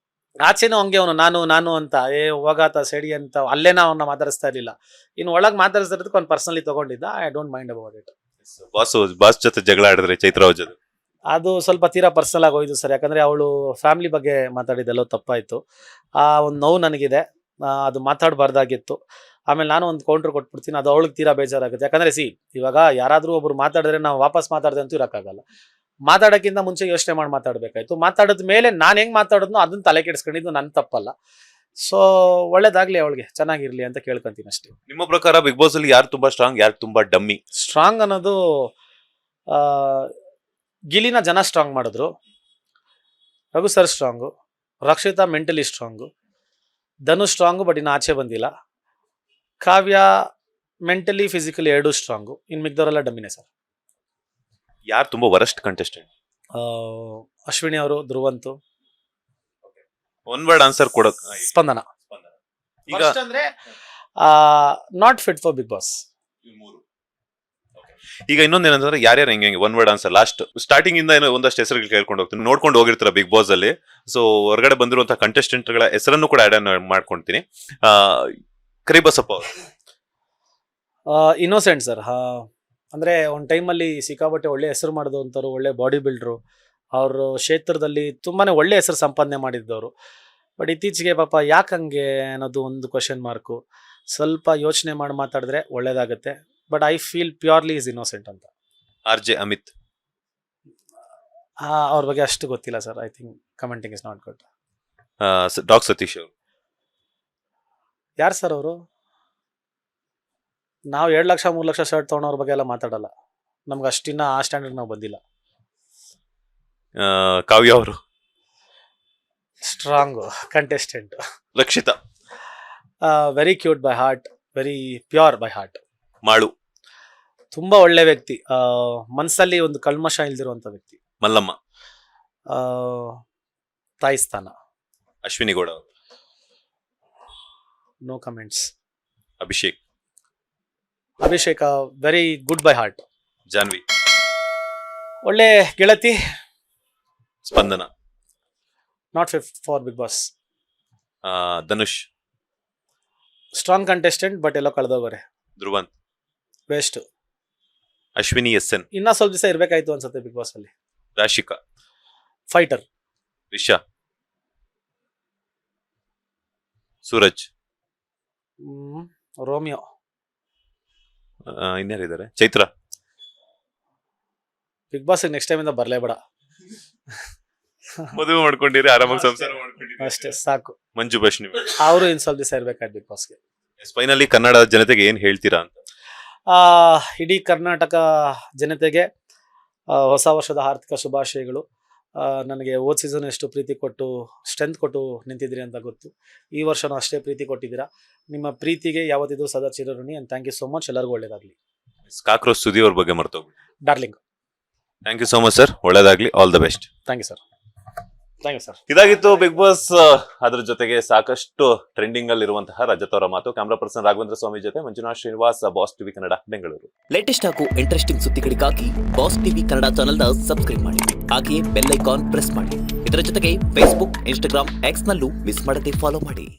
ಆಚೆನೂ ಹಂಗೆ ಅವನು ನಾನು ಅಂತ ಹೋಗಾತ ಸೆಡಿ ಅಂತ ಅಲ್ಲೇನ ಅವನ್ನ ಮಾತಾಡಿಸ್ತಾ ಇರಲಿಲ್ಲ. ಇನ್ನು ಒಳಗೆ ಮಾತಾಡಿಸ್ತಾ ಇರೋದಕ್ಕೆ ಅವ್ನು ಪರ್ಸನಲಿ ತಗೊಂಡಿದ್ದ. I don't mind about it. Boss ಜೊತೆ ಜಗಳ ಆಡಿದ್ರೆ ಚೈತ್ರ ಅವ್ರ ಜೊತೆ ಅದು ಸ್ವಲ್ಪ ತೀರಾ ಪರ್ಸನಲ್ ಆಗಿ ಹೋಯ್ತು ಸರ್. ಯಾಕಂದ್ರೆ ಅವಳು ಫ್ಯಾಮಿಲಿ ಬಗ್ಗೆ ಮಾತಾಡಿದ್ದೆಲ್ಲೋ ತಪ್ಪಾಯ್ತು. ಆ ಒಂದು ನೋವು ನನಗಿದೆ. ಅದು ಮಾತಾಡಬಾರ್ದಾಗಿತ್ತು. ಆಮೇಲೆ ನಾನು ಒಂದು ಕೌಂಟ್ರ್ ಕೊಟ್ಬಿಡ್ತೀನಿ. ಅದು ಅವಳಿಗೆ ತೀರಾ ಬೇಜಾರಾಗುತ್ತೆ. ಯಾಕಂದ್ರೆ ಇವಾಗ ಯಾರಾದ್ರೂ ಒಬ್ರು ಮಾತಾಡಿದ್ರೆ ನಾವು ವಾಪಸ್ ಮಾತಾಡದೆ ಅಂತೂ ಇರೋಕ್ಕಾಗಲ್ಲ. ಮಾತಾಡೋಕ್ಕಿಂತ ಮುಂಚೆ ಯೋಚನೆ ಮಾಡಿ ಮಾತಾಡ್ಬೇಕಾಯ್ತು. ಮಾತಾಡಿದ ಮೇಲೆ ನಾನು ಹೆಂಗ್ ಮಾತಾಡೋದ್ನೋ ಅದನ್ನ ತಲೆ ಕೆಡಿಸ್ಕೊಂಡಿದ್ದು ನನ್ನ ತಪ್ಪಲ್ಲ. ಸೊ ಒಳ್ಳೇದಾಗ್ಲಿ, ಅವಳಿಗೆ ಚೆನ್ನಾಗಿರ್ಲಿ ಅಂತ ಕೇಳ್ಕೊಂತೀನಿ ಅಷ್ಟೇ. ನಿಮ್ಮ ಪ್ರಕಾರ ಬಿಗ್ ಬಾಸ್ ಅಲ್ಲಿ ಯಾರು ತುಂಬಾ ಸ್ಟ್ರಾಂಗ್, ಯಾರು ತುಂಬಾ ಡಮ್ಮಿ? ಸ್ಟ್ರಾಂಗ್ ಅನ್ನೋದು ಗಿಲಿನ ಜನ ಸ್ಟ್ರಾಂಗ್ ಮಾಡಿದ್ರು. Raghu sir strong, Rakshita mentally strong, Dhanu strong but ಇನ್ನು ಆಚೆ ಬಂದಿಲ್ಲ. ಕಾವ್ಯ ಮೆಂಟಲಿ ಫಿಸಿಕಲಿ ಎರಡೂ ಸ್ಟ್ರಾಂಗು. ಇನ್ನು ಮಿಕ್ದವರೆಲ್ಲ ಡಮ್ಮಿನೇ ಸರ್. ಯಾರು ತುಂಬಾ ವರಸ್ಟ್ ಕಂಟೆಸ್ಟೆಂಟ್? ಅಶ್ವಿನಿ ಅವರು, ಧ್ರುವಂತು. ಒನ್ ವರ್ಡ್ ಆನ್ಸರ್ ಕೊಡೋದು ಸ್ಪಂದನ. ಈಗ ಅಂದ್ರೆ not fit for Bigg Boss. ಈಗ ಇನ್ನೊಂದೇನಂದ್ರೆ ಯಾರ್ಯಾರು ಹೆಂಗೆ one word answer last starting ಇಂದ ಏನೋ ಒಂದಷ್ಟು ಹೆಸರುಗಳು ಕೇಳ್ಕೊಂಡು ಹೋಗ್ತೀನಿ, ನೋಡ್ಕೊಂಡು ಹೋಗಿರ್ತಾರ ಬಿಗ್ ಬಾಸ್ ಅಲ್ಲಿ. ಸೊ ಹೊರಗಡೆ ಬಂದಿರುವಂತಹ ಕಂಟೆಸ್ಟೆಂಟ್ ಗಳ ಹೆಸರನ್ನು ಕೂಡ ಆಡ್ ಮಾಡ್ಕೊಂತೀನಿ. ಕರಿಬಸಪ್ಪ ಅವರು ಇನ್ನೋಸೆಂಟ್ ಸರ್. ಅಂದ್ರೆ ಒಂದು ಟೈಮಲ್ಲಿ ಸಿಕ್ಕಾಬಟ್ಟೆ ಒಳ್ಳೆ ಹೆಸರು ಮಾಡಿದಂಥವ್ರು, ಒಳ್ಳೆ ಬಾಡಿ ಬಿಲ್ಡ್ರು, ಅವರು ಕ್ಷೇತ್ರದಲ್ಲಿ ತುಂಬಾನೇ ಒಳ್ಳೆ ಹೆಸರು ಸಂಪಾದನೆ ಮಾಡಿದ್ದವರು. ಬಟ್ ಇತ್ತೀಚೆಗೆ ಪಾಪ ಯಾಕಂಗೆ ಅನ್ನೋದು ಒಂದು ಕ್ವಶನ್ ಮಾರ್ಕು. ಸ್ವಲ್ಪ ಯೋಚನೆ ಮಾಡಿ ಮಾತಾಡಿದ್ರೆ ಒಳ್ಳೇದಾಗುತ್ತೆ. But I feel purely is innocent ಅಂತ. RJ ಅಮಿತ್ ಅವ್ರ ಬಗ್ಗೆ ಅಷ್ಟು ಗೊತ್ತಿಲ್ಲ sir. I think commenting is not good. Doc Satish ಅವರು ಯಾರು ಸರ್ ಅವರು? ನಾವು 2 ಲಕ್ಷ 3 ಲಕ್ಷ ಶರ್ಟ್ ತೊಗೊಳೋರ ಬಗ್ಗೆ ಎಲ್ಲ ಮಾತಾಡಲ್ಲ. ನಮ್ಗೆ ಅಷ್ಟಿನ್ನ ಆ ಸ್ಟ್ಯಾಂಡರ್ಡ್ ನಾವು ಬಂದಿಲ್ಲ. ಕಾವ್ಯ ಅವರು strong contestant. Rakshita very cute by heart, very pure by heart. Malu ತುಂಬಾ ಒಳ್ಳೆ ವ್ಯಕ್ತಿ, ಮನಸ್ಸಲ್ಲಿ ಒಂದು ಕಲ್ಮಶ ಇಲ್ದಿರುವಂತ ವ್ಯಕ್ತಿ. ಮಲ್ಲಮ್ಮ ತಾಯಿ ಸ್ಥಾನ. ಅಶ್ವಿನಿ ಗೌಡ ಅವರು no comments. Abhishek very good by heart. Janvi ಒಳ್ಳೆ ಗೆಳತಿ. Spandana not fit for Bigg Boss. Dhanush strong contestant but ಎಲ್ಲೋ ಕಳೆದೋಗೋರೆ. ಧ್ರುವಂತ್ ವೇಸ್ಟ್. ಅಶ್ವಿನಿ SN ಇನ್ನ ಸ್ವಲ್ಪ ದಿವಸ ಇರ್ಬೇಕಾಯ್ತು ಅನ್ಸುತ್ತೆ ಬಿಗ್ ಬಾಸ್ ಅಲ್ಲಿ. ರಾಶಿಕಾ ಫೈಟರ್. ರಿಷಾ ಸೂರಜ್. ರೋಮಿಯೋ. ಇನ್ಯಾರಿದ್ದಾರೆ? Chaitra. Bigg Boss next time ಇಂದ ಬರ್ಲೇಬೇಡ. ಮದುವೆ ಮಾಡ್ಕೊಂಡಿರಿ, ಆರಾಮಾಗಿ ಸಂಸಾರ ಮಾಡ್ಕೊಂಡಿರಿ, ಅಷ್ಟೇ ಸಾಕು. ಮಂಜು ಬಶ್ನಿ. ಅವರು ಇನ್ ಸ್ವಲ್ಪ ದಿವಸ ಇರ್ಬೇಕಾದ್ ಬಿಗ್ ಬಾಸ್ಗೆ. ಫೈನಲಿ ಕನ್ನಡ ಜನತೆಗೆ ಏನ್ ಹೇಳ್ತೀರಾ ಅಂತ? ಇಡೀ ಕರ್ನಾಟಕ ಜನತೆಗೆ ಹೊಸ ವರ್ಷದ ಆರ್ಥಿಕ ಶುಭಾಶಯಗಳು. ನನಗೆ ಹೋದ ಸೀಸನ್ ಎಷ್ಟು ಪ್ರೀತಿ ಕೊಟ್ಟು ಸ್ಟ್ರೆಂತ್ ಕೊಟ್ಟು ನಿಂತಿದ್ದೀರಿ ಅಂತ ಗೊತ್ತು. ಈ ವರ್ಷನೂ ಅಷ್ಟೇ ಪ್ರೀತಿ ಕೊಟ್ಟಿದ್ದೀರಾ. ನಿಮ್ಮ ಪ್ರೀತಿಗೆ ಯಾವತ್ತಿದ್ರು ಸದಾ ಚಿರಋಣಿ. And thank you so much. ಎಲ್ಲರಿಗೂ ಒಳ್ಳೇದಾಗ್ಲಿ. ಕಾಕ್ರೋಚ್ ಸುದಿ ಅವ್ರ ಬಗ್ಗೆ ಮರ್ತೋಗ್ಬಿಡಿ. Darling. Thank you so much sir. ಒಳ್ಳೇದಾಗ್ಲಿ. All the best. Thank you sir. Thank you sir. ಇದಾಗಿತ್ತು ಬಿಗ್ ಬಾಸ್. ಅದ್ರ ಜೊತೆಗೆ ಸಾಕಷ್ಟು ಟ್ರೆಂಡಿಂಗ್ ಅಲ್ಲಿ ಇರುವಂತಹ ರಜತ್ ಅವರ ಮಾತು. ಕ್ಯಾಮರಾ ಪರ್ಸನ್ ರಾಘವೇಂದ್ರ ಸ್ವಾಮಿ ಜೊತೆ Manjunath Srinivas, boss TV Kannada, Bengaluru. Latest ಹಾಗೂ ಇಂಟ್ರೆಸ್ಟಿಂಗ್ ಸುದ್ದಿಗಳಿಗಾಗಿ ಬಾಸ್ ಟಿವಿ ಕನ್ನಡ ಚಾನೆಲ್ನ ಸಬ್ಸ್ಕ್ರೈಬ್ ಮಾಡಿ. ಹಾಗೆಯೇ ಬೆಲ್ ಐಕಾನ್ ಪ್ರೆಸ್ ಮಾಡಿ. ಇದರ ಜೊತೆಗೆ ಫೇಸ್ಬುಕ್, ಇನ್ಸ್ಟಾಗ್ರಾಮ್, ಎಕ್ಸ್ ನಲ್ಲೂ ಮಿಸ್ ಮಾಡದೆ ಫಾಲೋ ಮಾಡಿ.